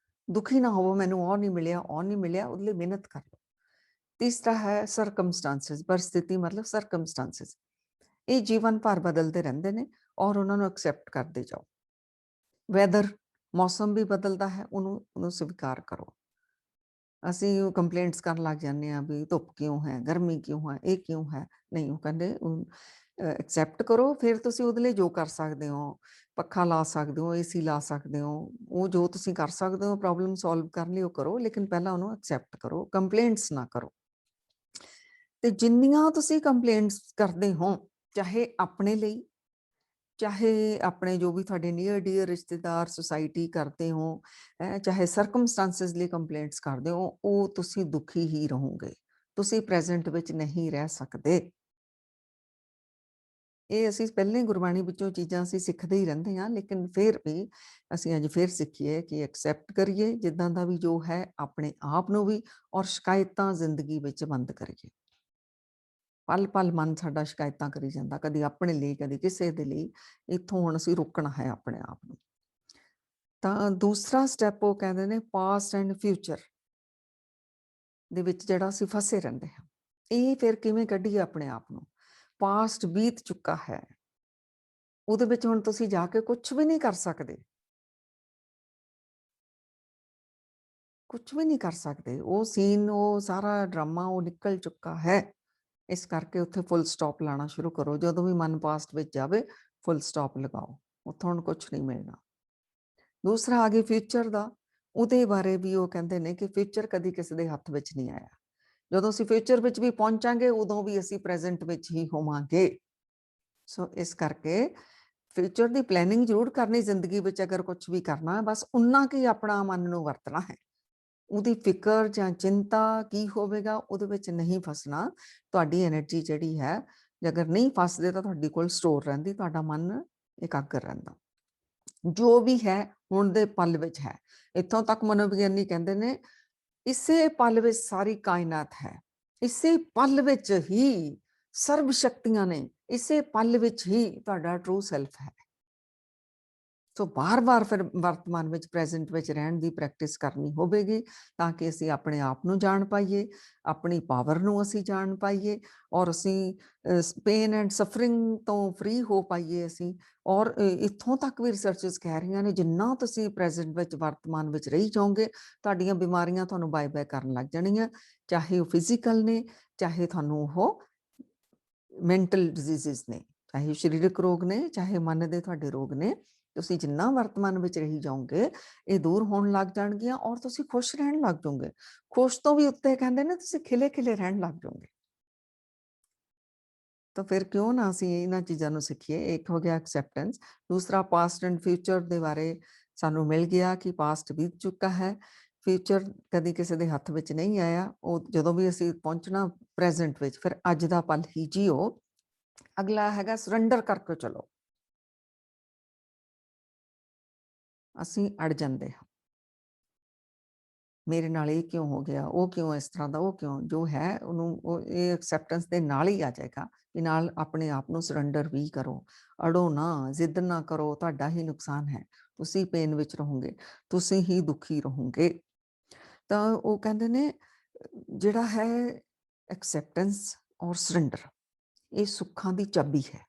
A: ਦੁਖੀ ਨਾ ਹੋਵੋ, ਮੈਨੂੰ ਉਹ ਨਹੀਂ ਮਿਲਿਆ, ਉਹ ਨਹੀਂ ਮਿਲਿਆ, ਉਹਦੇ ਲਈ ਮਿਹਨਤ ਕਰ ਲਓ। ਤੀਸਰਾ ਹੈ ਸਰਕਮਸਟਾਂਸਿਸ, ਪਰਿਸਥਿਤੀ ਮਤਲਬ ਸਰਕਮਸਟਾਂਸਿਸ। ਇਹ ਜੀਵਨ ਭਰ ਬਦਲਦੇ ਰਹਿੰਦੇ ਨੇ ਔਰ ਉਹਨਾਂ ਨੂੰ ਐਕਸੈਪਟ ਕਰਦੇ ਜਾਓ। ਵੈਦਰ, ਮੌਸਮ ਵੀ ਬਦਲਦਾ ਹੈ, ਉਹਨੂੰ ਸਵੀਕਾਰ ਕਰੋ। ਅਸੀਂ ਕੰਪਲੇਂਟਸ ਕਰਨ ਲੱਗ ਜਾਂਦੇ ਹਾਂ ਵੀ ਧੁੱਪ ਕਿਉਂ ਹੈ, ਗਰਮੀ ਕਿਉਂ ਹੈ, ਇਹ ਕਿਉਂ ਹੈ। ਨਹੀਂ, ਉਹ ਕਹਿੰਦੇ ਐਕਸੈਪਟ ਕਰੋ, ਫਿਰ ਤੁਸੀਂ ਉਹਦੇ ਲਈ ਜੋ ਕਰ ਸਕਦੇ ਹੋ, ਪੱਖਾ ਲਾ ਸਕਦੇ ਹੋ, ਏਸੀ ਲਾ ਸਕਦੇ ਹੋ, ਉਹ ਜੋ ਤੁਸੀਂ ਕਰ ਸਕਦੇ ਹੋ ਪ੍ਰੋਬਲਮ ਸੋਲਵ ਕਰਨ ਲਈ ਉਹ ਕਰੋ, ਲੇਕਿਨ ਪਹਿਲਾਂ ਉਹਨੂੰ ਐਕਸੈਪਟ ਕਰੋ, ਕੰਪਲੇਂਟਸ ਨਾ ਕਰੋ। ਤੇ ਜਿੰਨੀਆਂ ਤੁਸੀਂ ਕੰਪਲੇਂਟਸ ਕਰਦੇ ਹੋ, ਚਾਹੇ ਆਪਣੇ ਲਈ, ਚਾਹੇ ਆਪਣੇ ਜੋ ਵੀ ਤੁਹਾਡੇ ਨੀਅਰ ਡੀਅਰ ਰਿਸ਼ਤੇਦਾਰ, ਸੁਸਾਇਟੀ ਕਰਦੇ ਹੋ, ਚਾਹੇ ਸਰਕਮਸਟਾਂਸਿਸ ਲਈ ਕੰਪਲੇਂਟਸ ਕਰਦੇ ਹੋ, ਉਹ ਤੁਸੀਂ ਦੁਖੀ ਹੀ ਰਹੋਗੇ, ਤੁਸੀਂ ਪ੍ਰੈਜ਼ੈਂਟ ਵਿੱਚ ਨਹੀਂ ਰਹਿ ਸਕਦੇ। ਇਹ ਅਸੀਂ ਪਹਿਲਾਂ ਹੀ ਗੁਰਬਾਣੀ ਵਿੱਚੋਂ ਚੀਜ਼ਾਂ ਅਸੀਂ ਸਿੱਖਦੇ ਹੀ ਰਹਿੰਦੇ ਹਾਂ, ਲੇਕਿਨ ਫਿਰ ਵੀ ਅਸੀਂ ਅੱਜ ਫਿਰ ਸਿੱਖੀਏ ਕਿ ਐਕਸੈਪਟ ਕਰੀਏ ਜਿੱਦਾਂ ਦਾ ਵੀ ਜੋ ਹੈ, ਆਪਣੇ ਆਪ ਨੂੰ ਵੀ, ਔਰ ਸ਼ਿਕਾਇਤਾਂ ਜ਼ਿੰਦਗੀ ਵਿੱਚ ਬੰਦ ਕਰੀਏ। ਪਲ ਪਲ ਮਨ ਸਾਡਾ ਸ਼ਿਕਾਇਤਾਂ ਕਰੀ ਜਾਂਦਾ, ਕਦੀ ਆਪਣੇ ਲਈ, ਕਦੀ ਕਿਸੇ ਦੇ ਲਈ। ਇੱਥੋਂ ਹੁਣ ਅਸੀਂ ਰੋਕਣਾ ਹੈ ਆਪਣੇ ਆਪ ਨੂੰ। ਤਾਂ ਦੂਸਰਾ ਸਟੈਪ ਉਹ ਕਹਿੰਦੇ ਨੇ ਪਾਸਟ ਐਂਡ ਫਿਊਚਰ ਦੇ ਵਿੱਚ ਜਿਹੜਾ ਅਸੀਂ ਫਸੇ ਰਹਿੰਦੇ ਹਾਂ, ਇਹ ਫਿਰ ਕਿਵੇਂ ਕੱਢੀਏ ਆਪਣੇ ਆਪ ਨੂੰ। ਪਾਸਟ ਬੀਤ ਚੁੱਕਾ ਹੈ, ਉਹਦੇ ਵਿੱਚ ਹੁਣ ਤੁਸੀਂ ਜਾ ਕੇ ਕੁਝ ਵੀ ਨਹੀਂ ਕਰ ਸਕਦੇ, ਕੁਝ ਵੀ ਨਹੀਂ ਕਰ ਸਕਦੇ। ਉਹ ਸੀਨ, ਉਹ ਸਾਰਾ ਡਰਾਮਾ ਉਹ ਨਿਕਲ ਚੁੱਕਾ ਹੈ। ਇਸ ਕਰਕੇ ਉੱਥੇ ਫੁੱਲ ਸਟਾਪ ਲਾਣਾ ਸ਼ੁਰੂ ਕਰੋ। ਜਦੋਂ ਵੀ ਮਨ ਪਾਸਟ ਵਿੱਚ ਜਾਵੇ, ਫੁੱਲ ਸਟਾਪ ਲਗਾਓ, ਉੱਥੋਂ ਹੁਣ ਕੁਝ ਨਹੀਂ ਮਿਲਣਾ। ਦੂਸਰਾ ਆ ਗਿਆ ਫਿਊਚਰ ਦਾ। ਉਹਦੇ ਬਾਰੇ ਵੀ ਉਹ ਕਹਿੰਦੇ ਨੇ ਕਿ ਫਿਊਚਰ ਕਦੀ ਕਿਸੇ ਦੇ ਹੱਥ ਵਿੱਚ ਨਹੀਂ ਆਇਆ। ਜਦੋਂ ਅਸੀਂ ਫਿਊਚਰ ਵਿੱਚ ਵੀ ਪਹੁੰਚਾਂਗੇ, ਉਦੋਂ ਵੀ ਅਸੀਂ ਪ੍ਰੈਜ਼ੈਂਟ ਵਿੱਚ ਹੀ ਹੋਵਾਂਗੇ। ਸੋ ਇਸ ਕਰਕੇ ਫਿਊਚਰ ਦੀ ਪਲੈਨਿੰਗ ਜ਼ਰੂਰ ਕਰਨੀ ਜ਼ਿੰਦਗੀ ਵਿੱਚ, ਅਗਰ ਕੁਝ ਵੀ ਕਰਨਾ, ਬਸ ਉਨਾ ਕੀ ਆਪਣਾ ਮਨ ਨੂੰ ਵਰਤਣਾ ਹੈ। ਉਹਦੀ ਫਿਕਰ ਜਾਂ ਚਿੰਤਾ ਕੀ ਹੋਵੇਗਾ, ਉਹਦੇ ਵਿੱਚ ਨਹੀਂ ਫਸਣਾ। ਤੁਹਾਡੀ ਐਨਰਜੀ ਜਿਹੜੀ ਹੈ, ਜੇ ਅਗਰ ਨਹੀਂ ਫਸਦੇ ਤਾਂ ਤੁਹਾਡੇ ਕੋਲ ਸਟੋਰ ਰਹਿੰਦੀ, ਤੁਹਾਡਾ ਮਨ ਇਕਾਗਰ ਰਹਿੰਦਾ। ਜੋ ਵੀ ਹੈ ਹੁਣ ਦੇ ਪਲ ਵਿੱਚ ਹੈ। ਇੱਥੋਂ ਤੱਕ ਮਨੋਵਿਗਿਆਨੀ ਕਹਿੰਦੇ ਨੇ ਇਸੇ ਪਲ ਵਿੱਚ ਸਾਰੀ ਕਾਇਨਾਤ ਹੈ, ਇਸੇ ਪਲ ਵਿੱਚ ਹੀ ਸਰਬ ਸ਼ਕਤੀਆਂ ਨੇ, ਇਸੇ ਪਲ ਵਿੱਚ ਹੀ ਤੁਹਾਡਾ ਟਰੂ ਸੈਲਫ ਹੈ। ਸੋ ਬਾਰ-ਬਾਰ ਫਿਰ ਵਰਤਮਾਨ ਵਿੱਚ, ਪ੍ਰੈਜ਼ੈਂਟ ਵਿੱਚ ਰਹਿਣ ਦੀ ਪ੍ਰੈਕਟਿਸ ਕਰਨੀ ਹੋਵੇਗੀ, ਤਾਂ ਕਿ ਅਸੀਂ ਆਪਣੇ ਆਪ ਨੂੰ ਜਾਣ ਪਾਈਏ, ਆਪਣੀ ਪਾਵਰ ਨੂੰ ਅਸੀਂ ਜਾਣ ਪਾਈਏ, ਔਰ ਅਸੀਂ ਪੇਨ ਐਂਡ ਸਫਰਿੰਗ ਤੋਂ ਫ੍ਰੀ ਹੋ ਪਾਈਏ ਅਸੀਂ। ਔਰ ਇੱਥੋਂ ਤੱਕ ਵੀ ਰਿਸਰਚਰਸ ਕਹਿ ਰਹੀਆਂ ਨੇ, ਜਿੰਨਾ ਤੁਸੀਂ ਪ੍ਰੈਜ਼ੈਂਟ ਵਿੱਚ, ਵਰਤਮਾਨ ਵਿੱਚ ਰਹੀ ਜਾਓਗੇ, ਤੁਹਾਡੀਆਂ ਬਿਮਾਰੀਆਂ ਤੁਹਾਨੂੰ ਬਾਏ-ਬਾਏ ਕਰਨ ਲੱਗ ਜਾਣੀਆਂ, ਚਾਹੇ ਉਹ ਫਿਜ਼ੀਕਲ ਨੇ, ਚਾਹੇ ਤੁਹਾਨੂੰ ਉਹ ਮੈਂਟਲ ਡਿਜ਼ੀਜ਼ਸ ਨੇ, ਚਾਹੇ ਸਰੀਰਕ ਰੋਗ ਨੇ, ਚਾਹੇ ਮਨ ਦੇ ਤੁਹਾਡੇ ਰੋਗ ਨੇ। ਤੁਸੀਂ ਜਿੰਨਾ ਵਰਤਮਾਨ ਵਿੱਚ ਰਹੀ ਜਾਓਗੇ, ਇਹ ਦੂਰ ਹੋਣ ਲੱਗ ਜਾਣਗੀਆਂ ਔਰ ਤੁਸੀਂ ਖੁਸ਼ ਰਹਿਣ ਲੱਗ ਜਾਓਗੇ। ਖੁਸ਼ ਤੋਂ ਵੀ ਉੱਤੇ ਕਹਿੰਦੇ ਨੇ ਤੁਸੀਂ ਖਿਲੇ-ਖਿਲੇ ਰਹਿਣ ਲੱਗ ਜਾਓਗੇ। ਤਾਂ ਫਿਰ ਕਿਉਂ ਨਾ ਅਸੀਂ ਇਹਨਾਂ ਚੀਜ਼ਾਂ ਨੂੰ ਸਿੱਖੀਏ। ਇੱਕ ਹੋ ਗਿਆ ਐਕਸੈਪਟੈਂਸ, ਦੂਸਰਾ ਪਾਸਟ ਐਂਡ ਫਿਊਚਰ ਦੇ ਬਾਰੇ ਸਾਨੂੰ ਮਿਲ ਗਿਆ ਕਿ ਪਾਸਟ ਬੀਤ ਚੁੱਕਾ ਹੈ, ਫਿਊਚਰ ਕਦੀ ਕਿਸੇ ਦੇ ਹੱਥ ਵਿੱਚ ਨਹੀਂ ਆਇਆ। ਉਹ ਜਦੋਂ ਵੀ ਅਸੀਂ ਪਹੁੰਚਣਾ ਪ੍ਰੈਜ਼ੈਂਟ ਵਿੱਚ, ਫਿਰ ਅੱਜ ਦਾ ਪਲ ਹੀ ਜੀਓ। ਅਗਲਾ ਹੈਗਾ ਸਰੈਂਡਰ ਕਰਕੇ ਚਲੋ। ਅਸੀਂ ਅੜ ਜਾਂਦੇ ਹਾਂ, ਮੇਰੇ ਨਾਲ ਇਹ ਕਿਉਂ ਹੋ ਗਿਆ, ਉਹ ਕਿਉਂ ਇਸ ਤਰ੍ਹਾਂ ਦਾ, ਉਹ ਕਿਉਂ, ਜੋ ਹੈ ਉਹਨੂੰ, ਉਹ ਇਹ ਐਕਸੈਪਟੈਂਸ ਦੇ ਨਾਲ ਹੀ ਆ ਜਾਏਗਾ ਕਿ ਨਾਲ ਆਪਣੇ ਆਪ ਨੂੰ ਸਰੈਂਡਰ ਵੀ ਕਰੋ। ਅੜੋ ਨਾ, ਜ਼ਿੱਦ ਨਾ ਕਰੋ, ਤੁਹਾਡਾ ਹੀ ਨੁਕਸਾਨ ਹੈ, ਤੁਸੀਂ ਪੇਨ ਵਿੱਚ ਰਹੋਗੇ, ਤੁਸੀਂ ਹੀ ਦੁਖੀ ਰਹੋਗੇ। ਤਾਂ ਉਹ ਕਹਿੰਦੇ ਨੇ ਜਿਹੜਾ ਹੈ ਐਕਸੈਪਟੈਂਸ ਔਰ ਸਰੈਂਡਰ, ਇਹ ਸੁੱਖਾਂ ਦੀ ਚਾਬੀ ਹੈ।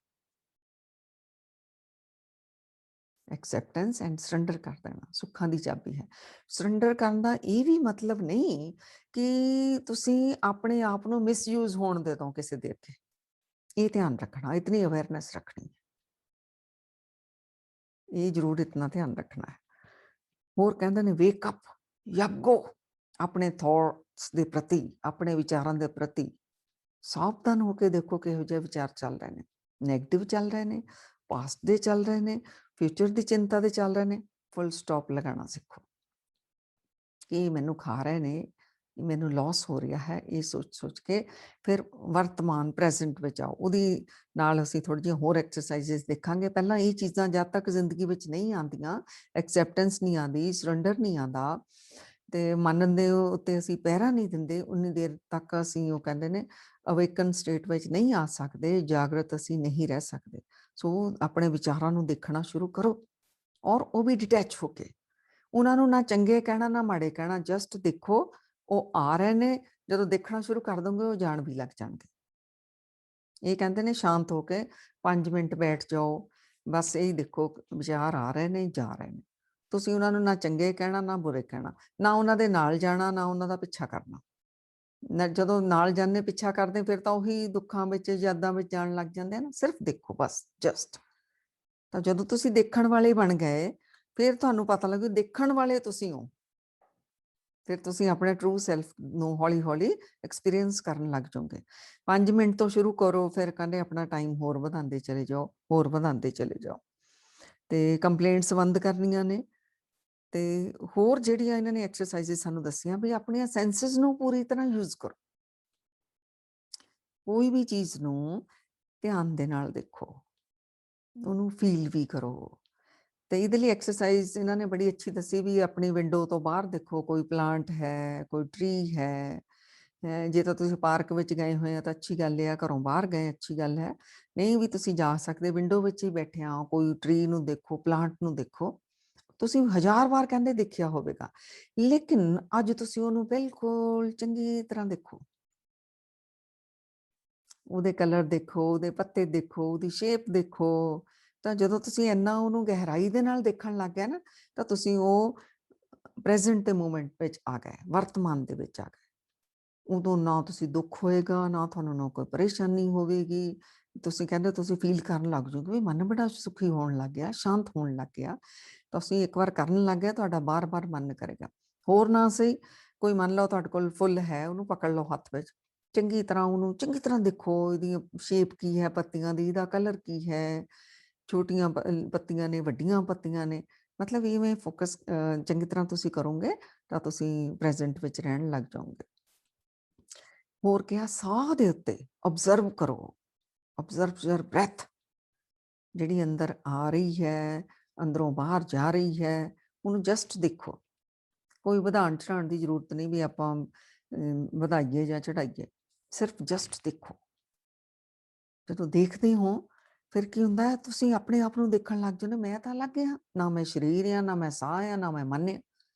A: ਐਕਸੈਪਟੈਂਸ ਐਂਡ ਸਰੈਂਡਰ ਕਰ ਦੇਣਾ ਸੁੱਖਾਂ ਦੀ ਚਾਬੀ ਹੈ। ਸਰੈਂਡਰ ਕਰਨ ਦਾ ਇਹ ਵੀ ਮਤਲਬ ਨਹੀਂ ਕਿ ਤੁਸੀਂ ਆਪਣੇ ਆਪ ਨੂੰ ਮਿਸਯੂਜ਼ ਹੋਣ ਦੇ ਦਿਓ ਕਿਸੇ ਦੇ ਅੱਗੇ। ਇਹ ਧਿਆਨ ਰੱਖਣਾ, ਇਤਨੀ ਅਵੇਅਰਨੈਸ ਰੱਖਣੀ ਹੈ, ਇਹ ਜ਼ਰੂਰ ਇਤਨਾ ਧਿਆਨ ਰੱਖਣਾ ਹੈ। ਹੋਰ ਕਹਿੰਦੇ ਨੇ ਵੇਕ ਅਪ, ਜਾਗੋ, ਆਪਣੇ ਥੋਟਸ ਦੇ ਪ੍ਰਤੀ, ਆਪਣੇ ਵਿਚਾਰਾਂ ਦੇ ਪ੍ਰਤੀ ਸਾਵਧਾਨ ਹੋ ਕੇ ਦੇਖੋ ਕਿਹੋ ਜਿਹੇ ਵਿਚਾਰ ਚੱਲ ਰਹੇ ਨੇ। ਨੈਗੇਟਿਵ ਚੱਲ ਰਹੇ ਨੇ ਪਾਸਟ ਦੇ ਚੱਲ ਰਹੇ ਨੇ, ਫਿਊਚਰ ਦੀ ਚਿੰਤਾ ਦੇ ਚੱਲ ਰਹੇ ਨੇ, ਫੁੱਲ ਸਟਾਪ ਲਗਾਉਣਾ ਸਿੱਖੋ ਕਿ ਇਹ ਮੈਨੂੰ ਖਾ ਰਹੇ ਨੇ, ਮੈਨੂੰ ਲਾਸ ਹੋ ਰਿਹਾ ਹੈ, ਇਹ ਸੋਚ ਕੇ ਫਿਰ ਵਰਤਮਾਨ ਪ੍ਰੈਜ਼ੈਂਟ ਵਿੱਚ ਆਓ। ਉਹਦੀ ਨਾਲ ਅਸੀਂ ਥੋੜ੍ਹੀ ਜਿਹੀ ਹੋਰ ਐਕਸਰਸਾਈਜ਼ਸ ਦੇਖਾਂਗੇ। ਪਹਿਲਾਂ ਇਹ ਚੀਜ਼ਾਂ ਜਦ ਤੱਕ ਜ਼ਿੰਦਗੀ ਵਿੱਚ ਨਹੀਂ ਆਉਂਦੀਆਂ, ਐਕਸੈਪਟੈਂਸ ਨਹੀਂ ਆਉਂਦੀ, ਸਰੈਂਡਰ ਨਹੀਂ ਆਉਂਦਾ ਅਤੇ ਮਨ ਦੇ ਉੱਤੇ ਅਸੀਂ ਪਹਿਰਾ ਨਹੀਂ ਦਿੰਦੇ, ਉਨੀ ਦੇਰ ਤੱਕ ਅਸੀਂ ਉਹ ਕਹਿੰਦੇ ਨੇ ਅਵੇਕਨ ਸਟੇਟ ਵਿੱਚ ਨਹੀਂ ਆ ਸਕਦੇ, ਜਾਗਰਤ ਅਸੀਂ ਨਹੀਂ ਰਹਿ ਸਕਦੇ। ਸੋ ਆਪਣੇ ਵਿਚਾਰਾਂ ਨੂੰ ਦੇਖਣਾ ਸ਼ੁਰੂ ਕਰੋ, ਔਰ ਉਹ ਵੀ ਡਿਟੈਚ ਹੋ ਕੇ। ਉਹਨਾਂ ਨੂੰ ਨਾ ਚੰਗੇ ਕਹਿਣਾ ਨਾ ਮਾੜੇ ਕਹਿਣਾ, ਜਸਟ ਦੇਖੋ ਉਹ ਆ ਰਹੇ ਨੇ। ਜਦੋਂ ਦੇਖਣਾ ਸ਼ੁਰੂ ਕਰ ਦੋਗੇ ਉਹ ਜਾਣ ਵੀ ਲੱਗ ਜਾਣਗੇ। ਇਹ ਕਹਿੰਦੇ ਨੇ ਸ਼ਾਂਤ ਹੋ ਕੇ 5 ਮਿੰਟ ਬੈਠ ਜਾਓ, ਬਸ ਇਹੀ ਦੇਖੋ ਵਿਚਾਰ ਆ ਰਹੇ ਨੇ, ਜਾ ਰਹੇ ਨੇ। ਤੁਸੀਂ ਉਹਨਾਂ ਨੂੰ ਨਾ ਚੰਗੇ ਕਹਿਣਾ ਨਾ ਬੁਰੇ ਕਹਿਣਾ, ਨਾ ਉਹਨਾਂ ਦੇ ਨਾਲ ਜਾਣਾ, ਨਾ ਉਹਨਾਂ ਦਾ ਪਿੱਛਾ ਕਰਨਾ। ਨਾ ਜਦੋਂ ਨਾਲ ਜਾਂਦੇ ਪਿੱਛਾ ਕਰਦੇ ਫਿਰ ਤਾਂ ਉਹੀ ਦੁੱਖਾਂ ਵਿੱਚ, ਯਾਦਾਂ ਵਿੱਚ ਜਾਣ ਲੱਗ ਜਾਂਦੇ ਆ ਨਾ। ਸਿਰਫ ਦੇਖੋ ਬਸ, ਜਸਟ। ਤਾਂ ਜਦੋਂ ਤੁਸੀਂ ਦੇਖਣ ਵਾਲੇ ਬਣ ਗਏ, ਫਿਰ ਤੁਹਾਨੂੰ ਪਤਾ ਲੱਗੂ ਦੇਖਣ ਵਾਲੇ ਤੁਸੀਂ ਹੋ। ਫਿਰ ਤੁਸੀਂ ਆਪਣੇ ਟਰੂ ਸੈਲਫ ਨੂੰ ਹੌਲੀ ਹੌਲੀ ਐਕਸਪੀਰੀਅੰਸ ਕਰਨ ਲੱਗ ਜਾਓਗੇ। 5 ਮਿੰਟ ਤੋਂ ਸ਼ੁਰੂ ਕਰੋ, ਫਿਰ ਕਹਿੰਦੇ ਆਪਣਾ ਟਾਈਮ ਹੋਰ ਵਧਾਉਂਦੇ ਚਲੇ ਜਾਓ, ਹੋਰ ਵਧਾਉਂਦੇ ਚਲੇ ਜਾਓ। ਅਤੇ ਕੰਪਲੇਂਟਸ ਬੰਦ ਕਰਨੀਆਂ ਨੇ। ਅਤੇ ਹੋਰ ਜਿਹੜੀਆਂ ਇਹਨਾਂ ਨੇ ਐਕਸਰਸਾਈਜ਼ਿਸ ਸਾਨੂੰ ਦੱਸੀਆਂ ਵੀ ਆਪਣੀਆਂ ਸੈਂਸਿਸ ਨੂੰ ਪੂਰੀ ਤਰ੍ਹਾਂ ਯੂਜ਼ ਕਰੋ। ਕੋਈ ਵੀ ਚੀਜ਼ ਨੂੰ ਧਿਆਨ ਦੇ ਨਾਲ ਦੇਖੋ, ਉਹਨੂੰ ਫੀਲ ਵੀ ਕਰੋ। ਅਤੇ ਇਹਦੇ ਲਈ ਐਕਸਰਸਾਈਜ਼ ਇਹਨਾਂ ਨੇ ਬੜੀ ਅੱਛੀ ਦੱਸੀ ਵੀ ਆਪਣੀ ਵਿੰਡੋ ਤੋਂ ਬਾਹਰ ਦੇਖੋ, ਕੋਈ ਪਲਾਂਟ ਹੈ, ਕੋਈ ਟਰੀ ਹੈ। ਜੇ ਤਾਂ ਤੁਸੀਂ ਪਾਰਕ ਵਿੱਚ ਗਏ ਹੋਏ ਆ ਤਾਂ ਅੱਛੀ ਗੱਲ ਆ, ਘਰੋਂ ਬਾਹਰ ਗਏ ਅੱਛੀ ਗੱਲ ਹੈ। ਨਹੀਂ ਵੀ ਤੁਸੀਂ ਜਾ ਸਕਦੇ, ਵਿੰਡੋ ਵਿੱਚ ਹੀ ਬੈਠੇ ਆ, ਕੋਈ ਟਰੀ ਨੂੰ ਦੇਖੋ, ਪਲਾਂਟ ਨੂੰ ਦੇਖੋ। ਤੁਸੀਂ 1000 ਵਾਰ ਕਹਿੰਦੇ ਦੇਖਿਆ ਹੋਵੇਗਾ, ਲੇਕਿਨ ਅੱਜ ਤੁਸੀਂ ਉਹਨੂੰ ਬਿਲਕੁਲ ਚੰਗੀ ਤਰ੍ਹਾਂ ਦੇਖੋ। ਉਹਦੇ ਕਲਰ ਦੇਖੋ, ਉਹਦੇ ਪੱਤੇ ਦੇਖੋ, ਉਹਦੀ ਸ਼ੇਪ ਦੇਖੋ। ਤਾਂ ਜਦੋਂ ਤੁਸੀਂ ਇੰਨਾ ਉਹਨੂੰ ਗਹਿਰਾਈ ਦੇ ਨਾਲ ਦੇਖਣ ਲੱਗ ਗਏ ਨਾ, ਤਾਂ ਤੁਸੀਂ ਉਹ ਪ੍ਰੈਜ਼ੈਂਟ ਦੇ ਮੂਮੈਂਟ ਵਿੱਚ ਆ ਗਏ, ਵਰਤਮਾਨ ਦੇ ਵਿੱਚ ਆ ਗਏ। ਉਦੋਂ ਨਾ ਤੁਸੀਂ ਦੁੱਖ ਹੋਏਗਾ, ਨਾ ਤੁਹਾਨੂੰ ਨਾ ਕੋਈ ਪਰੇਸ਼ਾਨੀ ਹੋਵੇਗੀ। ਤੁਸੀਂ ਕਹਿੰਦੇ ਤੁਸੀਂ ਫੀਲ ਕਰਨ ਲੱਗ ਜਾਓਗੇ ਵੀ ਮਨ ਬੜਾ ਸੁਖੀ ਹੋਣ ਲੱਗ ਗਿਆ, ਸ਼ਾਂਤ ਹੋਣ ਲੱਗ ਗਿਆ। ਤੁਸੀਂ ਇੱਕ ਵਾਰ ਕਰਨ ਲੱਗ ਗਿਆ, ਤੁਹਾਡਾ ਬਾਰ-ਬਾਰ ਮਨ ਕਰੇਗਾ। ਹੋਰ ਨਾ ਸਹੀ, ਕੋਈ ਮੰਨ ਲਓ ਤੁਹਾਡੇ ਕੋਲ ਫੁੱਲ ਹੈ, ਉਹਨੂੰ ਪਕੜ ਲਓ ਹੱਥ ਵਿੱਚ, ਚੰਗੀ ਤਰ੍ਹਾਂ ਉਹਨੂੰ ਚੰਗੀ ਤਰ੍ਹਾਂ ਦੇਖੋ, ਇਹਦੀ ਸ਼ੇਪ ਕੀ ਹੈ ਪੱਤੀਆਂ ਦੀ, ਇਹਦਾ ਕਲਰ ਕੀ ਹੈ, ਛੋਟੀਆਂ ਪੱਤੀਆਂ ਨੇ, ਵੱਡੀਆਂ ਪੱਤੀਆਂ ਨੇ। ਮਤਲਬ ਇਵੇਂ ਫੋਕਸ ਚੰਗੀ ਤਰ੍ਹਾਂ ਤੁਸੀਂ ਕਰੋਗੇ ਤਾਂ ਤੁਸੀਂ ਪ੍ਰੈਜ਼ੈਂਟ ਵਿੱਚ ਰਹਿਣ ਲੱਗ ਜਾਓਗੇ। ਹੋਰ ਕਿਹਾ ਸਾਹ ਦੇ ਉੱਤੇ ਓਬਜ਼ਰਵ ਕਰੋ, ਓਬਜ਼ਰਵ ਯਰ ਬ੍ਰੈਥ, ਜਿਹੜੀ ਅੰਦਰ ਆ ਰਹੀ ਹੈ, ਅੰਦਰੋਂ ਬਾਹਰ ਜਾ ਰਹੀ ਹੈ, ਉਹਨੂੰ ਜਸਟ ਦੇਖੋ। ਕੋਈ ਵਧਾਉਣ ਚੜਾਉਣ ਦੀ ਜ਼ਰੂਰਤ ਨਹੀਂ ਵੀ ਆਪਾਂ ਵਧਾਈਏ ਜਾਂ ਚੜਾਈਏ, ਸਿਰਫ ਜਸਟ ਦੇਖੋ। ਜਦੋਂ ਦੇਖਦੇ ਹੋ ਫਿਰ ਕੀ ਹੁੰਦਾ ਹੈ, ਤੁਸੀਂ ਆਪਣੇ ਆਪ ਨੂੰ ਦੇਖਣ ਲੱਗ ਜਾਂਦੇ, ਮੈਂ ਤਾਂ ਅਲੱਗ ਹਾਂ, ਨਾ ਮੈਂ ਸਰੀਰ ਆ, ਨਾ ਮੈਂ ਸਾਹ ਆ, ਨਾ ਮੈਂ ਮਨ ਆ।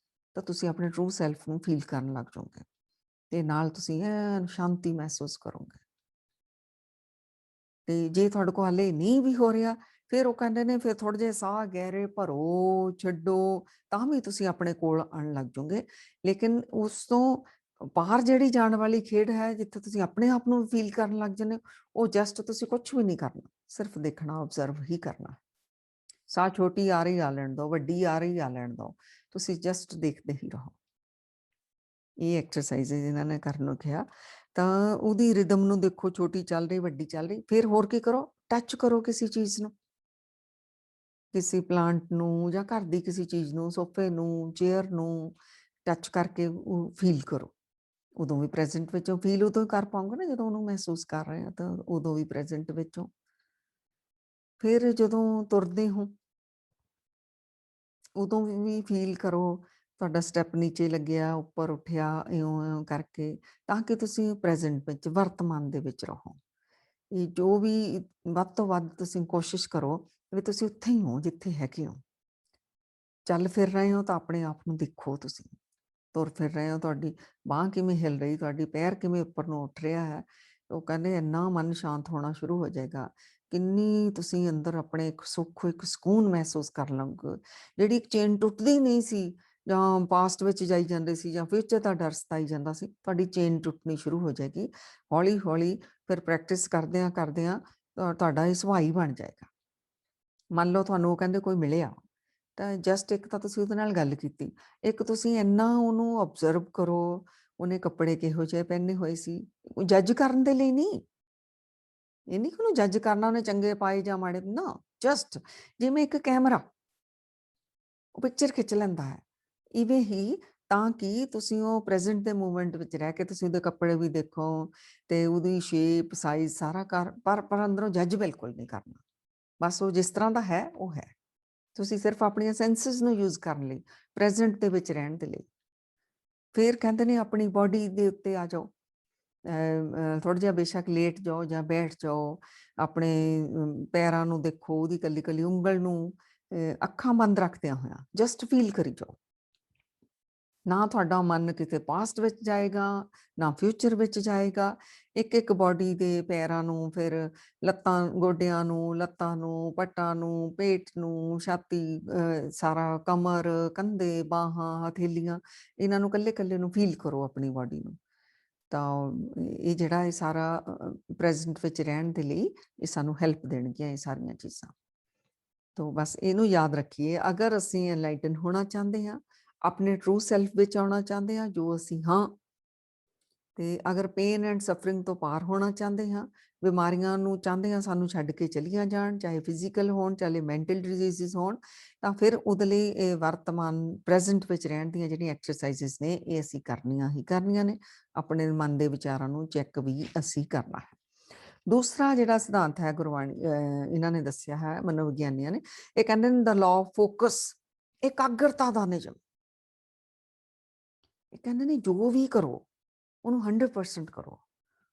A: ਤਾਂ ਤੁਸੀਂ ਆਪਣੇ ਟਰੂ ਸੈਲਫ ਨੂੰ ਫੀਲ ਕਰਨ ਲੱਗ ਜਾਓਗੇ ਅਤੇ ਨਾਲ ਤੁਸੀਂ ਸ਼ਾਂਤੀ ਮਹਿਸੂਸ ਕਰੋਗੇ। ਅਤੇ ਜੇ ਤੁਹਾਡੇ ਕੋਲ ਹਾਲੇ ਨਹੀਂ ਵੀ ਹੋ ਰਿਹਾ, ਫਿਰ ਉਹ ਕਹਿੰਦੇ ਨੇ ਫਿਰ ਥੋੜ੍ਹੇ ਜਿਹੇ ਸਾਹ ਗਹਿਰੇ ਭਰੋ, ਛੱਡੋ, ਤਾਂ ਵੀ ਤੁਸੀਂ ਆਪਣੇ ਕੋਲ ਆਉਣ ਲੱਗ ਜਾਓਗੇ। ਲੇਕਿਨ ਉਸ ਤੋਂ ਬਾਹਰ ਜਿਹੜੀ ਜਾਣ ਵਾਲੀ ਖੇਡ ਹੈ, ਜਿੱਥੇ ਤੁਸੀਂ ਆਪਣੇ ਆਪ ਨੂੰ ਫੀਲ ਕਰਨ ਲੱਗ ਜਾਂਦੇ ਹੋ, ਉਹ ਜਸਟ ਤੁਸੀਂ ਕੁਛ ਵੀ ਨਹੀਂ ਕਰਨਾ, ਸਿਰਫ ਦੇਖਣਾ, ਓਬਜ਼ਰਵ ਹੀ ਕਰਨਾ। ਸਾਹ ਛੋਟੀ ਆ ਰਹੀ ਆ ਲੈਣ ਦਿਓ, ਵੱਡੀ ਆ ਰਹੀ ਆ ਲੈਣ ਦਿਓ, ਤੁਸੀਂ ਜਸਟ ਦੇਖਦੇ ਹੀ ਰਹੋ। ਇਹ ਐਕਸਰਸਾਈਜ਼ਿਸ ਇਹਨਾਂ ਨੇ ਕਰਨ ਨੂੰ ਕਿਹਾ। ਤਾਂ ਉਹਦੀ ਰਿਦਮ ਨੂੰ ਦੇਖੋ, ਛੋਟੀ ਚੱਲ ਰਹੀ, ਵੱਡੀ ਚੱਲ ਰਹੀ। ਫਿਰ ਹੋਰ ਕੀ ਕਰੋ, ਟੱਚ ਕਰੋ ਕਿਸੇ ਚੀਜ਼ ਨੂੰ, ਕਿਸੇ ਪਲਾਂਟ ਨੂੰ ਜਾਂ ਘਰ ਦੀ ਕਿਸੇ ਚੀਜ਼ ਨੂੰ, ਸੋਫੇ ਨੂੰ, ਚੇਅਰ ਨੂੰ ਟੱਚ ਕਰਕੇ ਉਹ ਫੀਲ ਕਰੋ। ਉਦੋਂ ਵੀ ਪ੍ਰੈਜ਼ੈਂਟ ਵਿੱਚੋਂ ਫੀਲ ਉਦੋਂ ਹੀ ਕਰ ਪਾਉਂਗੇ ਨਾ ਜਦੋਂ ਉਹਨੂੰ ਮਹਿਸੂਸ ਕਰ ਰਹੇ ਹਾਂ, ਤਾਂ ਉਦੋਂ ਵੀ ਪ੍ਰੈਜ਼ੈਂਟ ਵਿੱਚੋਂ। ਫਿਰ ਜਦੋਂ ਤੁਰਦੇ ਹੋ ਉਦੋਂ ਵੀ ਫੀਲ ਕਰੋ, ਤੁਹਾਡਾ ਸਟੈਪ ਨੀਚੇ ਲੱਗਿਆ, ਉੱਪਰ ਉੱਠਿਆ, ਇਉਂ ਕਰਕੇ, ਤਾਂ ਕਿ ਤੁਸੀਂ ਪ੍ਰੈਜ਼ੈਂਟ ਵਿੱਚ, ਵਰਤਮਾਨ ਦੇ ਵਿੱਚ ਰਹੋ। ਇਹ ਜੋ ਵੀ ਵੱਧ ਤੋਂ ਵੱਧ ਤੁਸੀਂ ਕੋਸ਼ਿਸ਼ ਕਰੋ ਵੀ ਤੁਸੀਂ ਉੱਥੇ ਹੀ ਹੋ ਜਿੱਥੇ ਹੈਗੇ ਹੋ। ਚੱਲ ਫਿਰ ਰਹੇ ਹੋ ਤਾਂ ਆਪਣੇ ਆਪ ਨੂੰ ਦੇਖੋ, ਤੁਸੀਂ ਤੁਰ ਫਿਰ ਰਹੇ ਹੋ, ਤੁਹਾਡੀ ਬਾਂਹ ਕਿਵੇਂ ਹਿੱਲ ਰਹੀ, ਤੁਹਾਡੀ ਪੈਰ ਕਿਵੇਂ ਉੱਪਰ ਨੂੰ ਉੱਠ ਰਿਹਾ ਹੈ। ਉਹ ਕਹਿੰਦੇ ਇੰਨਾ ਮਨ ਸ਼ਾਂਤ ਹੋਣਾ ਸ਼ੁਰੂ ਹੋ ਜਾਏਗਾ, ਕਿੰਨੀ ਤੁਸੀਂ ਅੰਦਰ ਆਪਣੇ ਇੱਕ ਸੁੱਖ, ਇੱਕ ਸਕੂਨ ਮਹਿਸੂਸ ਕਰ ਲਓਗੇ। ਜਿਹੜੀ ਇੱਕ ਚੇਨ ਟੁੱਟਦੀ ਨਹੀਂ ਸੀ, ਜਾਂ ਪਾਸਟ ਵਿੱਚ ਜਾਈ ਜਾਂਦੇ ਸੀ, ਜਾਂ ਫਿਊਚਰ ਦਾ ਡਰ ਸਤਾਈ ਜਾਂਦਾ ਸੀ, ਤੁਹਾਡੀ ਚੇਨ ਟੁੱਟਣੀ ਸ਼ੁਰੂ ਹੋ ਜਾਏਗੀ ਹੌਲੀ ਹੌਲੀ। ਫਿਰ ਪ੍ਰੈਕਟਿਸ ਕਰਦਿਆਂ ਕਰਦਿਆਂ ਤੁਹਾਡਾ ਇਹ ਸੁਭਾਅ ਹੀ ਬਣ ਜਾਏਗਾ। ਮੰਨ ਲਓ ਤੁਹਾਨੂੰ ਉਹ ਕਹਿੰਦੇ ਕੋਈ ਮਿਲਿਆ, ਤਾਂ ਜਸਟ ਇੱਕ ਤਾਂ ਤੁਸੀਂ ਉਹਦੇ ਨਾਲ ਗੱਲ ਕੀਤੀ, ਇੱਕ ਤੁਸੀਂ ਇੰਨਾ ਉਹਨੂੰ ਓਬਜ਼ਰਵ ਕਰੋ, ਉਹਨੇ ਕੱਪੜੇ ਕਿਹੋ ਜਿਹੇ ਪਹਿਨੇ ਹੋਏ ਸੀ, ਜੱਜ ਕਰਨ ਦੇ ਲਈ ਨਹੀਂ, ਇਹ ਨਹੀਂ ਕਿ ਉਹਨੂੰ ਜੱਜ ਕਰਨਾ ਉਹਨੇ ਚੰਗੇ ਪਾਏ ਜਾਂ ਮਾੜੇ, ਨਾ, ਜਸਟ ਜਿਵੇਂ ਇੱਕ ਕੈਮਰਾ ਉਹ ਪਿਕਚਰ ਖਿੱਚ ਲੈਂਦਾ ਹੈ, ਇਵੇਂ ਹੀ ਤਾਂ ਕਿ ਤੁਸੀਂ ਉਹ ਪ੍ਰੈਜ਼ੈਂਟ ਦੇ ਮੂਮੈਂਟ ਵਿੱਚ ਰਹਿ ਕੇ ਤੁਸੀਂ ਉਹਦੇ ਕੱਪੜੇ ਵੀ ਦੇਖੋ ਤੇ ਉਹਦੀ ਸ਼ੇਪ ਸਾਈਜ਼ ਸਾਰਾ ਕਰ, ਪਰ ਅੰਦਰੋਂ ਜੱਜ ਬਿਲਕੁਲ ਨਹੀਂ ਕਰਨਾ। ਬਸ ਉਹ ਜਿਸ ਤਰ੍ਹਾਂ ਦਾ ਹੈ ਉਹ ਹੈ। ਤੁਸੀਂ ਸਿਰਫ ਆਪਣੀਆਂ ਸੈਂਸਸ ਨੂੰ ਯੂਜ਼ ਕਰਨ ਲਈ, ਪ੍ਰੈਜ਼ੈਂਟ ਦੇ ਵਿੱਚ ਰਹਿਣ ਦੇ ਲਈ। ਫਿਰ ਕਹਿੰਦੇ ਨੇ ਆਪਣੀ ਬੋਡੀ ਦੇ ਉੱਤੇ ਆ ਜਾਓ, ਥੋੜ੍ਹਾ ਜਿਹਾ ਬੇਸ਼ੱਕ ਲੇਟ ਜਾਓ ਜਾਂ ਬੈਠ ਜਾਓ, ਆਪਣੇ ਪੈਰਾਂ ਨੂੰ ਦੇਖੋ, ਉਹਦੀ ਕੱਲੀ ਕੱਲੀ ਉਂਗਲ ਨੂੰ, ਅੱਖਾਂ ਬੰਦ ਰੱਖਦਿਆਂ ਹੋਇਆਂ ਜਸਟ ਫੀਲ ਕਰੀ ਜਾਓ। ਨਾ ਤੁਹਾਡਾ ਮਨ ਕਿਤੇ ਪਾਸਟ ਵਿੱਚ ਜਾਏਗਾ, ਨਾ ਫਿਊਚਰ ਵਿੱਚ ਜਾਏਗਾ। ਇੱਕ ਬੋਡੀ ਦੇ ਪੈਰਾਂ ਨੂੰ, ਫਿਰ ਲੱਤਾਂ, ਗੋਡਿਆਂ ਨੂੰ, ਲੱਤਾਂ ਨੂੰ, ਪੱਟਾਂ ਨੂੰ, ਪੇਟ ਨੂੰ, ਛਾਤੀ, ਸਾਰਾ ਕਮਰ, ਕੰਧੇ, ਬਾਹਾਂ, ਹਥੇਲੀਆਂ, ਇਹਨਾਂ ਨੂੰ ਕੱਲੇ ਨੂੰ ਫੀਲ ਕਰੋ ਆਪਣੀ ਬੋਡੀ ਨੂੰ। ਤਾਂ ਇਹ ਜਿਹੜਾ ਇਹ ਸਾਰਾ ਪ੍ਰੈਜ਼ੈਂਟ ਵਿੱਚ ਰਹਿਣ ਦੇ ਲਈ ਇਹ ਸਾਨੂੰ ਹੈਲਪ ਦੇਣਗੀਆਂ ਇਹ ਸਾਰੀਆਂ ਚੀਜ਼ਾਂ। ਤਾਂ ਬਸ ਇਹਨੂੰ ਯਾਦ ਰੱਖੀਏ, ਅਗਰ ਅਸੀਂ ਐਨਲਾਈਟਨ ਹੋਣਾ ਚਾਹੁੰਦੇ ਹਾਂ, ਆਪਣੇ ਟਰੂ ਸੈਲਫ ਵਿੱਚ ਆਉਣਾ ਚਾਹੁੰਦੇ ਹਾਂ ਜੋ ਅਸੀਂ ਹਾਂ, ਤੇ ਅਗਰ ਪੇਨ ਐਂਡ ਸਫਰਿੰਗ ਤੋਂ ਪਾਰ ਹੋਣਾ ਚਾਹੁੰਦੇ ਹਾਂ, ਬਿਮਾਰੀਆਂ ਨੂੰ ਚਾਹੁੰਦੇ ਹਾਂ ਸਾਨੂੰ ਛੱਡ ਕੇ ਚਲੀਆਂ ਜਾਣ, ਚਾਹੇ ਫਿਜ਼ੀਕਲ ਹੋਣ ਚਾਹੇ ਮੈਂਟਲ ਡਿਜ਼ੀਜ਼ਸ ਹੋਣ, ਤਾਂ ਫਿਰ ਉਹਦੇ ਲਈ ਇਹ ਵਰਤਮਾਨ ਪ੍ਰੈਜ਼ੈਂਟ ਵਿੱਚ ਰਹਿਣ ਦੀਆਂ ਜਿਹੜੀਆਂ ਐਕਸਰਸਾਈਜ਼ਸ ਨੇ ਇਹ ਅਸੀਂ ਕਰਨੀਆਂ ਹੀ ਕਰਨੀਆਂ ਨੇ। ਆਪਣੇ ਮਨ ਦੇ ਵਿਚਾਰਾਂ ਨੂੰ ਚੈੱਕ ਵੀ ਅਸੀਂ ਕਰਨਾ ਹੈ। ਦੂਸਰਾ ਜਿਹੜਾ ਸਿਧਾਂਤ ਹੈ ਗੁਰਬਾਣੀ ਇਹਨਾਂ ਨੇ ਦੱਸਿਆ ਹੈ, ਮਨੋਵਿਗਿਆਨੀਆਂ ਨੇ, ਇਹ ਕਹਿੰਦੇ ਨੇ ਦਾ ਲਾਅ ਆਫ ਫੋਕਸ, ਇਕਾਗਰਤਾ ਦਾ ਨਿਯਮ। ਇਹ ਕਹਿੰਦੇ ਨੇ ਜੋ ਵੀ ਕਰੋ ਉਹਨੂੰ 100% ਕਰੋ।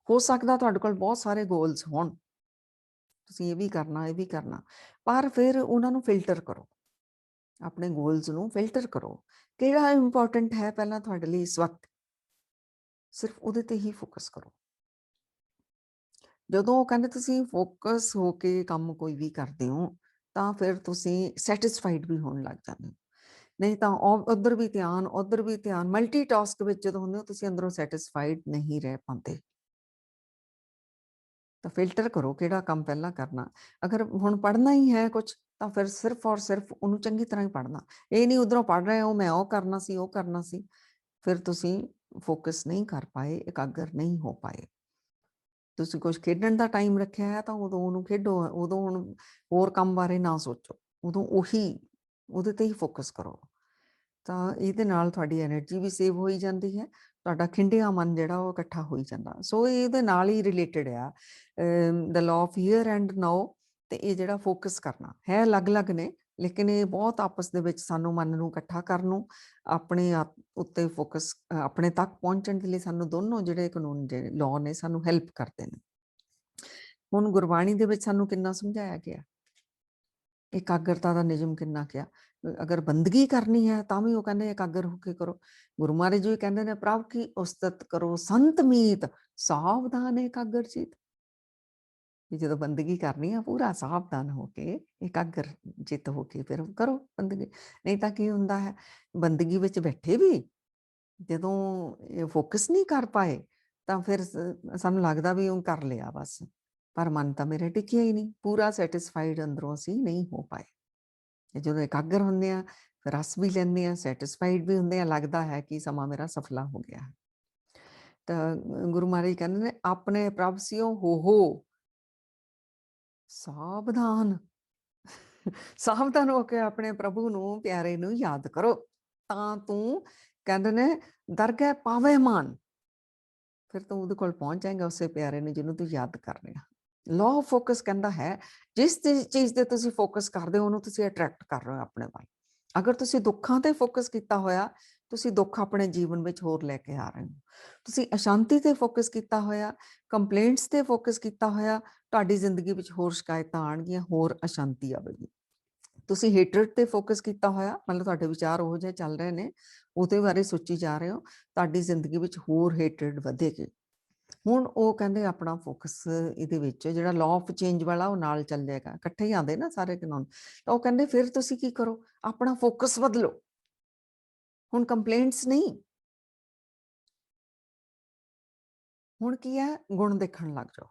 A: ਹੋ ਸਕਦਾ ਤੁਹਾਡੇ ਕੋਲ ਬਹੁਤ ਸਾਰੇ ਗੋਲਸ ਹੋਣ, ਤੁਸੀਂ ਇਹ ਵੀ ਕਰਨਾ, ਪਰ ਫਿਰ ਉਹਨਾਂ ਨੂੰ ਫਿਲਟਰ ਕਰੋ, ਆਪਣੇ ਗੋਲਸ ਨੂੰ ਫਿਲਟਰ ਕਰੋ। ਕਿਹੜਾ ਇੰਪੋਰਟੈਂਟ ਹੈ ਪਹਿਲਾਂ ਤੁਹਾਡੇ ਲਈ ਇਸ ਵਕਤ, ਸਿਰਫ ਉਹਦੇ ਤੇ ਹੀ ਫੋਕਸ ਕਰੋ। ਜਦੋਂ ਉਹ ਕਹਿੰਦੇ ਤੁਸੀਂ ਫੋਕਸ ਹੋ ਕੇ ਕੰਮ ਕੋਈ ਵੀ ਕਰਦੇ ਹੋ ਤਾਂ ਫਿਰ ਤੁਸੀਂ ਸੈਟਿਸਫਾਈਡ ਵੀ ਹੋਣ ਲੱਗ ਜਾਂਦੇ ਹੋ। ਨਹੀਂ ਤਾਂ ਉੱਧਰ ਵੀ ਧਿਆਨ, ਮਲਟੀਟਾਸਕ ਵਿੱਚ ਜਦੋਂ ਹੁੰਦੇ ਹੋ ਤੁਸੀਂ ਅੰਦਰੋਂ ਸੈਟਿਸਫਾਈਡ ਨਹੀਂ ਰਹਿ ਪਾਉਂਦੇ। ਤਾਂ ਫਿਲਟਰ ਕਰੋ ਕਿਹੜਾ ਕੰਮ ਪਹਿਲਾਂ ਕਰਨਾ। ਅਗਰ ਹੁਣ ਪੜ੍ਹਨਾ ਹੀ ਹੈ ਕੁਝ ਤਾਂ ਫਿਰ ਸਿਰਫ ਔਰ ਸਿਰਫ ਉਹਨੂੰ ਚੰਗੀ ਤਰ੍ਹਾਂ ਹੀ ਪੜ੍ਹਨਾ। ਇਹ ਨਹੀਂ ਉੱਧਰੋਂ ਪੜ੍ਹ ਰਹੇ ਹੋ ਮੈਂ ਉਹ ਕਰਨਾ ਸੀ, ਫਿਰ ਤੁਸੀਂ ਫੋਕਸ ਨਹੀਂ ਕਰ ਪਾਏ, ਇਕਾਗਰ ਨਹੀਂ ਹੋ ਪਾਏ। ਤੁਸੀਂ ਕੁਝ ਖੇਡਣ ਦਾ ਟਾਈਮ ਰੱਖਿਆ ਹੈ ਤਾਂ ਉਦੋਂ ਉਹਨੂੰ ਖੇਡੋ, ਉਦੋਂ ਹੁਣ ਹੋਰ ਕੰਮ ਬਾਰੇ ਨਾ ਸੋਚੋ, ਉਦੋਂ ਉਹਦੇ ਤੇ ਹੀ ਫੋਕਸ ਕਰੋ। ਤਾਂ ਇਹਦੇ ਨਾਲ ਤੁਹਾਡੀ ਐਨਰਜੀ ਵੀ ਸੇਵ ਹੋਈ ਜਾਂਦੀ ਹੈ, ਤੁਹਾਡਾ ਖਿੰਡਿਆ ਮਨ ਜਿਹੜਾ ਉਹ ਇਕੱਠਾ ਹੋਈ ਜਾਂਦਾ। ਸੋ ਇਹਦੇ ਨਾਲ ਹੀ ਰਿਲੇਟਡ ਆ the law of here and now, ਤੇ ਇਹ ਜਿਹੜਾ ਫੋਕਸ ਕਰਨਾ ਹੈ ਅਲੱਗ-ਅਲੱਗ ਨੇ, ਲੇਕਿਨ ਇਹ ਬਹੁਤ ਆਪਸ ਦੇ ਵਿੱਚ ਸਾਨੂੰ ਮਨ ਨੂੰ ਇਕੱਠਾ ਕਰਨ ਨੂੰ, ਆਪਣੇ ਆਪ ਉੱਤੇ ਫੋਕਸ, ਆਪਣੇ ਤੱਕ ਪਹੁੰਚਣ ਦੇ ਲਈ ਸਾਨੂੰ ਦੋਨੋਂ ਜਿਹੜੇ ਕਾਨੂੰਨ, ਜਿਹੜੇ ਲਾਅ ਨੇ ਸਾਨੂੰ ਹੈਲਪ ਕਰਦੇ ਨੇ। ਹੁਣ ਗੁਰਬਾਣੀ ਦੇ ਵਿੱਚ ਸਾਨੂੰ ਕਿੰਨਾ ਸਮਝਾਇਆ ਗਿਆ, ਇਕਾਗਰਤਾ ਦਾ ਨਿਯਮ ਕਿੰਨਾ ਕਿਹਾ। ਅਗਰ ਬੰਦਗੀ ਕਰਨੀ ਹੈ ਤਾਂ ਵੀ ਉਹ ਕਹਿੰਦੇ ਇਕਾਗਰ ਹੋ ਕੇ ਕਰੋ। ਗੁਰੂ ਮਹਾਰਾਜ ਜੀ ਕਹਿੰਦੇ ਨੇ ਪ੍ਰਭ ਕੀ ਉਸਤਤ ਕਰੋ ਸੰਤ ਮੀਤ, ਸਾਵਧਾਨ ਇਕਾਗਰ ਚਿਤ। ਵੀ ਜਦੋਂ ਬੰਦਗੀ ਕਰਨੀ ਆ ਪੂਰਾ ਸਾਵਧਾਨ ਹੋ ਕੇ, ਇਕਾਗਰ ਚਿਤ ਹੋ ਕੇ ਫਿਰ ਕਰੋ ਬੰਦਗੀ। ਨਹੀਂ ਤਾਂ ਕੀ ਹੁੰਦਾ ਹੈ, ਬੰਦਗੀ ਵਿੱਚ ਬੈਠੇ ਵੀ ਜਦੋਂ ਫੋਕਸ ਨਹੀਂ ਕਰ ਪਾਏ ਤਾਂ ਫਿਰ ਸਾਨੂੰ ਲੱਗਦਾ ਵੀ ਉਹ ਕਰ ਲਿਆ ਬਸ, ਪਰ ਮਨ ਤਾਂ ਮੇਰੇ ਟਿਕਿਆ ਹੀ ਨਹੀਂ, ਪੂਰਾ ਸੈਟਿਸਫਾਈਡ ਅੰਦਰੋਂ ਅਸੀਂ ਨਹੀਂ ਹੋ ਪਾਏ। ਜਦੋਂ ਇਕਾਗਰ ਹੁੰਦੇ ਆ ਫਿਰ ਰਸ ਵੀ ਲੈਂਦੇ ਆ, ਸੈਟਿਸਫਾਈਡ ਵੀ ਹੁੰਦੇ ਆ, ਲੱਗਦਾ ਹੈ ਕਿ ਸਮਾਂ ਮੇਰਾ ਸਫਲਾ ਹੋ ਗਿਆ। ਤਾਂ ਗੁਰੂ ਮਹਾਰਾਜ ਕਹਿੰਦੇ ਨੇ ਆਪਣੇ ਪ੍ਰਭ ਸਿਓ ਹੋ ਸਾਵਧਾਨ। ਸਾਵਧਾਨ ਹੋ ਕੇ ਆਪਣੇ ਪ੍ਰਭੂ ਨੂੰ, ਪਿਆਰੇ ਨੂੰ ਯਾਦ ਕਰੋ, ਤਾਂ ਤੂੰ ਕਹਿੰਦੇ ਨੇ ਦਰਗਹਿ ਪਾਵੇ ਮਾਨ, ਫਿਰ ਤੂੰ ਉਹਦੇ ਕੋਲ ਪਹੁੰਚ ਜਾਏਗਾ, ਉਸੇ ਪਿਆਰੇ ਨੂੰ ਜਿਹਨੂੰ ਤੂੰ ਯਾਦ ਕਰ ਰਿਹਾ। ਲਾਅ ਆਫ ਫੋਕਸ ਕਹਿੰਦਾ ਹੈ ਜਿਸ ਚੀਜ਼ ਤੇ ਤੁਸੀਂ ਫੋਕਸ ਕਰਦੇ ਹੋ ਉਹਨੂੰ ਤੁਸੀਂ ਅਟਰੈਕਟ ਕਰ ਰਹੇ ਹੋ ਆਪਣੇ ਵੱਲ। ਅਗਰ ਤੁਸੀਂ ਦੁੱਖਾਂ ਤੇ ਫੋਕਸ ਕੀਤਾ ਹੋਇਆ, ਤੁਸੀਂ ਦੁੱਖ ਆਪਣੇ ਜੀਵਨ ਵਿੱਚ ਹੋਰ ਲੈ ਕੇ ਆ ਰਹੇ ਹੋ। ਤੁਸੀਂ ਅਸ਼ਾਂਤੀ ਤੇ ਫੋਕਸ ਕੀਤਾ ਹੋਇਆ, ਕੰਪਲੇਂਟਸ ਤੇ ਫੋਕਸ ਕੀਤਾ ਹੋਇਆ, ਤੁਹਾਡੀ ਜ਼ਿੰਦਗੀ ਵਿੱਚ ਹੋਰ ਸ਼ਿਕਾਇਤਾਂ ਆਉਣਗੀਆਂ, ਹੋਰ ਅਸ਼ਾਂਤੀ ਆਵੇਗੀ। ਤੁਸੀਂ ਹੇਟਰਡ ਤੇ ਫੋਕਸ ਕੀਤਾ ਹੋਇਆ, ਮਤਲਬ ਤੁਹਾਡੇ ਵਿਚਾਰ ਉਹ ਜਿਹੇ ਚੱਲ ਰਹੇ ਨੇ, ਉਹਦੇ ਬਾਰੇ ਸੋਚੀ ਜਾ ਰਹੇ ਹੋ, ਤੁਹਾਡੀ ਜ਼ਿੰਦਗੀ ਵਿੱਚ ਹੋਰ ਹੇਟਰਡ ਵਧੇਗੀ। ਹੁਣ ਉਹ ਕਹਿੰਦੇ ਆਪਣਾ ਫੋਕਸ ਇਹਦੇ ਵਿੱਚ ਜਿਹੜਾ ਲਾਅ ਆਫ ਚੇਂਜ ਵਾਲਾ ਉਹ ਨਾਲ ਚੱਲ ਜਾਏਗਾ, ਇਕੱਠੇ ਹੀ ਆਉਂਦੇ ਨਾ ਸਾਰੇ ਕਾਨੂੰਨ। ਤਾਂ ਉਹ ਕਹਿੰਦੇ ਫਿਰ ਤੁਸੀਂ ਕੀ ਕਰੋ, ਆਪਣਾ ਫੋਕਸ ਬਦਲੋ। ਹੁਣ ਕੰਪਲੇਂਟਸ ਨਹੀਂ, ਹੁਣ ਕੀ ਹੈ, ਗੁਣ ਦੇਖਣ ਲੱਗ ਜਾਓ।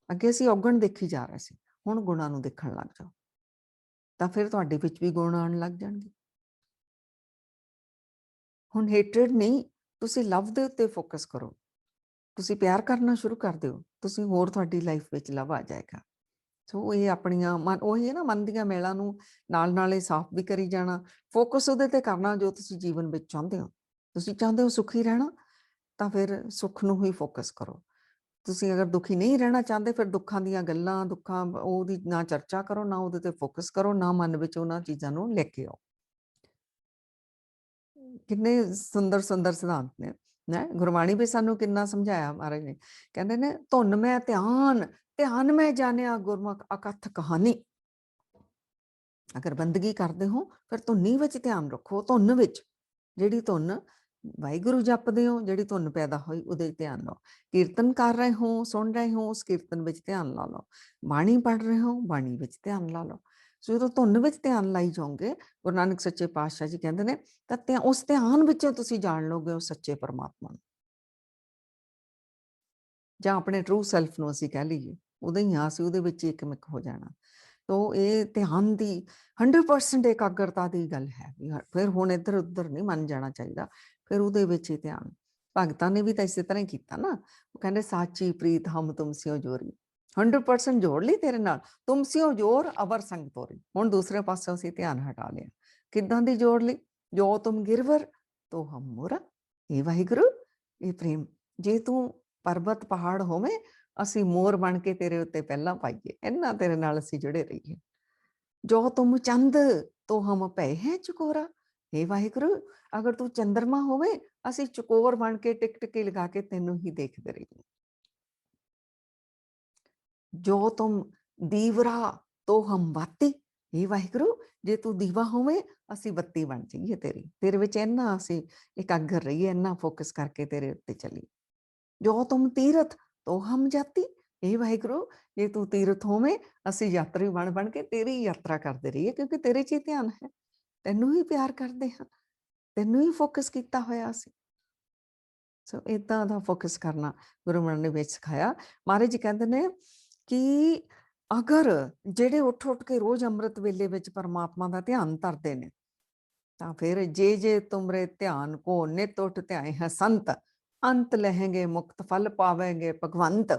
A: ਅੱਗੇ ਅਸੀਂ ਔਗਣ ਦੇਖੀ ਜਾ ਰਹੇ ਸੀ, ਹੁਣ ਗੁਣਾਂ ਨੂੰ ਦੇਖਣ ਲੱਗ ਜਾਓ, ਤਾਂ ਫਿਰ ਤੁਹਾਡੇ ਵਿੱਚ ਵੀ ਗੁਣ ਆਉਣ ਲੱਗ ਜਾਣਗੇ। ਹੁਣ ਹੇਟਰਡ ਨਹੀਂ, ਤੁਸੀਂ ਲਵ ਦੇ ਉੱਤੇ ਫੋਕਸ ਕਰੋ, ਤੁਸੀਂ ਪਿਆਰ ਕਰਨਾ ਸ਼ੁਰੂ ਕਰ ਦਿਓ। ਤੁਸੀਂ ਹੋਰ ਤੁਹਾਡੀ ਲਾਈਫ ਵਿੱਚ ਲਵ ਆ ਜਾਏਗਾ। ਸੋ ਇਹ ਆਪਣੀਆਂ ਮਨ ਉਹੀ ਹੈ ਨਾ, ਮਨ ਦੀਆਂ ਮੇਲਾਂ ਨੂੰ ਨਾਲ ਇਹ ਸਾਫ਼ ਵੀ ਕਰੀ ਜਾਣਾ, ਫੋਕਸ ਉਹਦੇ ਤੇ ਕਰਨਾ ਜੋ ਤੁਸੀਂ ਜੀਵਨ ਵਿੱਚ ਚਾਹੁੰਦੇ ਹੋ। ਤੁਸੀਂ ਚਾਹੁੰਦੇ ਹੋ ਸੁਖੀ ਰਹਿਣਾ, ਤਾਂ ਫਿਰ ਸੁੱਖ ਨੂੰ ਹੀ ਫੋਕਸ ਕਰੋ। ਤੁਸੀਂ ਅਗਰ ਦੁਖੀ ਨਹੀਂ ਰਹਿਣਾ ਚਾਹੁੰਦੇ, ਫਿਰ ਦੁੱਖਾਂ ਦੀਆਂ ਗੱਲਾਂ, ਦੁੱਖਾਂ ਉਹਦੀ ਨਾ ਚਰਚਾ ਕਰੋ, ਨਾ ਉਹਦੇ ਤੇ ਫੋਕਸ ਕਰੋ, ਨਾ ਮਨ ਵਿੱਚ ਉਹਨਾਂ ਚੀਜ਼ਾਂ ਨੂੰ ਲੈ ਕੇ ਆਓ। ਕਿੰਨੇ ਸੁੰਦਰ ਸੁੰਦਰ ਸਿਧਾਂਤ ਨੇ ਨਾ, ਗੁਰਬਾਣੀ ਵੀ ਸਾਨੂੰ ਕਿੰਨਾ ਸਮਝਾਇਆ ਮਹਾਰਾਜ ਨੇ। ਕਹਿੰਦੇ ਨੇ ਧੁਨ ਮੈਂ ਧਿਆਨ, ਧਿਆਨ ਮੈਂ ਜਾਣਿਆ ਗੁਰਮੁਖ ਅਕਥ ਕਹਾਣੀ। ਅਗਰ ਬੰਦਗੀ ਕਰਦੇ ਹੋ ਫਿਰ ਧੁਨੀ ਵਿੱਚ ਧਿਆਨ ਰੱਖੋ। ਧੁਨ ਵਿੱਚ ਜਿਹੜੀ ਧੁਨ ਵਾਹਿਗੁਰੂ ਜਪਦੇ ਹੋ, ਜਿਹੜੀ ਧੁਨ ਪੈਦਾ ਹੋਈ ਉਹਦੇ ਧਿਆਨ ਲਾਓ। ਕੀਰਤਨ ਕਰ ਰਹੇ ਹੋ, ਸੁਣ ਰਹੇ ਹੋ, ਉਸ ਕੀਰਤਨ ਵਿੱਚ ਧਿਆਨ ਲਾ ਲਓ। ਬਾਣੀ ਪੜ੍ਹ ਰਹੇ ਹੋ, ਬਾਣੀ ਵਿੱਚ ਧਿਆਨ ਲਾ ਲਓ। ਸੋ ਜਦੋਂ ਧੁਨ ਵਿੱਚ ਧਿਆਨ ਲਾਈ ਜਾਓਗੇ, ਗੁਰੂ ਨਾਨਕ ਸੱਚੇ ਪਾਤਸ਼ਾਹ ਜੀ ਕਹਿੰਦੇ ਨੇ, ਤਾਂ ਉਸ ਧਿਆਨ ਵਿੱਚੋਂ ਤੁਸੀਂ ਜਾਣ ਲਓਗੇ ਉਸ ਸੱਚੇ ਪਰਮਾਤਮਾ ਨੂੰ, ਜਾਂ ਆਪਣੇ ਟਰੂ ਸੈਲਫ ਨੂੰ ਅਸੀਂ ਕਹਿ ਲਈਏ। ਉਦੋਂ ਹੀ ਅਸੀਂ ਉਹਦੇ ਵਿੱਚ ਇੱਕਮਿਕ ਹੋ ਜਾਣਾ। ਤੋ ਇਹ ਧਿਆਨ ਦੀ 100% ਇਕਾਗਰਤਾ ਦੀ ਗੱਲ ਹੈ। ਫਿਰ ਹੁਣ ਇੱਧਰ ਉੱਧਰ ਨਹੀਂ ਮਨ ਜਾਣਾ ਚਾਹੀਦਾ, ਫਿਰ ਉਹਦੇ ਵਿੱਚ ਹੀ ਧਿਆਨ। ਭਗਤਾਂ ਨੇ ਵੀ ਤਾਂ ਇਸੇ ਤਰ੍ਹਾਂ ਹੀ ਕੀਤਾ ਨਾ। ਉਹ ਕਹਿੰਦੇ ਸਾਚੀ ਪ੍ਰੀਤ ਹਮ ਤੁਮ ਸਿਓ ਜੋਰੀ, 100% ਜੋੜ ਲਈ ਤੇਰੇ ਨਾਲ, ਤੁਮ ਸਿਓ ਜੋਰ ਅਵਰ ਸੰਗ ਤੋਰੀ। ਹੁਣ ਦੂਸਰੇ ਪਾਸੇ ਅਸੀਂ ਧਿਆਨ ਹਟਾ ਲਿਆ। ਕਿੱਦਾਂ ਦੀ ਜੋੜ ਲਈ? ਜੋ ਤੁਮ ਗਿਰਵਰ ਤੋ ਹਮ ਮੋਰਾ। ਇਹ ਵਾਹਿਗੁਰੂ, ਇਹ ਪ੍ਰੇਮ, ਜੇ ਤੂੰ ਪਰਬਤ ਪਹਾੜ ਹੋਵੇਂ, ਅਸੀਂ ਮੋਰ ਬਣ ਕੇ ਤੇਰੇ ਉੱਤੇ ਪਹਿਲਾਂ ਪਾਈਏ, ਇੰਨਾ ਤੇਰੇ ਨਾਲ ਅਸੀਂ ਜੁੜੇ ਰਹੀਏ। ਜੋ ਤੁਮ ਚੰਦ ਤੋ ਹਮ ਪਏ ਹੈ ਚਕੋਰਾ। हे ਵਾਹਿਗੁਰੂ, ਅਗਰ ਤੂੰ ਚੰਦਰਮਾ ਹੋਵੇ, ਅਸੀਂ ਚਕੋਰ ਬਣ ਕੇ ਟਿਕਟਿਕੀ ਲਗਾ ਕੇ ਤੈਨੂੰ ਹੀ ਦੇਖਦੇ ਰਹੀਏ। ਜੋ ਤੁਮ ਦੀਵਰਾ ਤੋ ਹਮ ਬਾਤੀ। हे ਵਾਹਿਗੁਰੂ, ਜੇ ਤੂੰ ਦੀਵਾ ਹੋਵੇ, ਅਸੀਂ ਬੱਤੀ ਬਣ ਜਾਈਏ ਤੇਰੇ ਵਿੱਚ ਇੰਨਾ ਅਸੀਂ ਇਕਾਗਰ ਰਹੀਏ, ਇੰਨਾ ਫੋਕਸ ਕਰਕੇ ਤੇਰੇ ਉੱਤੇ ਚੱਲੀਏ। ਜੋ ਤੁਮ ਤੀਰਥ ਤੋ ਹਮ ਜਾਤੀ। ਇਹ ਵਾਹਿਗੁਰੂ, ਜੇ ਤੂੰ ਤੀਰਥ ਹੋਵੇਂ, ਅਸੀਂ ਯਾਤਰੀ ਬਣ ਕੇ ਤੇਰੀ ਯਾਤਰਾ ਕਰਦੇ ਰਹੀਏ, ਕਿਉਂਕਿ ਤੇਰੇ 'ਚ ਹੀ ਧਿਆਨ ਹੈ, ਤੈਨੂੰ ਹੀ ਪਿਆਰ ਕਰਦੇ ਹਾਂ, ਤੈਨੂੰ ਹੀ ਫੋਕਸ ਕੀਤਾ ਹੋਇਆ ਅਸੀਂ। ਸੋ ਇੱਦਾਂ ਦਾ ਫੋਕਸ ਕਰਨਾ ਗੁਰੂ ਮਹਾਰਾਜ ਨੇ ਵਿੱਚ ਸਿਖਾਇਆ। ਮਹਾਰਾਜ ਜੀ ਕਹਿੰਦੇ ਨੇ ਕਿ ਅਗਰ ਜਿਹੜੇ ਉੱਠ ਕੇ ਰੋਜ਼ ਅੰਮ੍ਰਿਤ ਵੇਲੇ ਵਿੱਚ ਪਰਮਾਤਮਾ ਦਾ ਧਿਆਨ ਧਰਦੇ ਨੇ, ਤਾਂ ਫਿਰ ਜੇ ਤੁਮਰੇ ਧਿਆਨ ਕੋ ਨਿਤ ਉਠ ਧਿਆਏ ਹੈ ਸੰਤ, ਅੰਤ ਲਹਿੰਗੇ ਮੁਕਤ ਫਲ ਪਾਵੇਂਗੇ ਭਗਵੰਤ।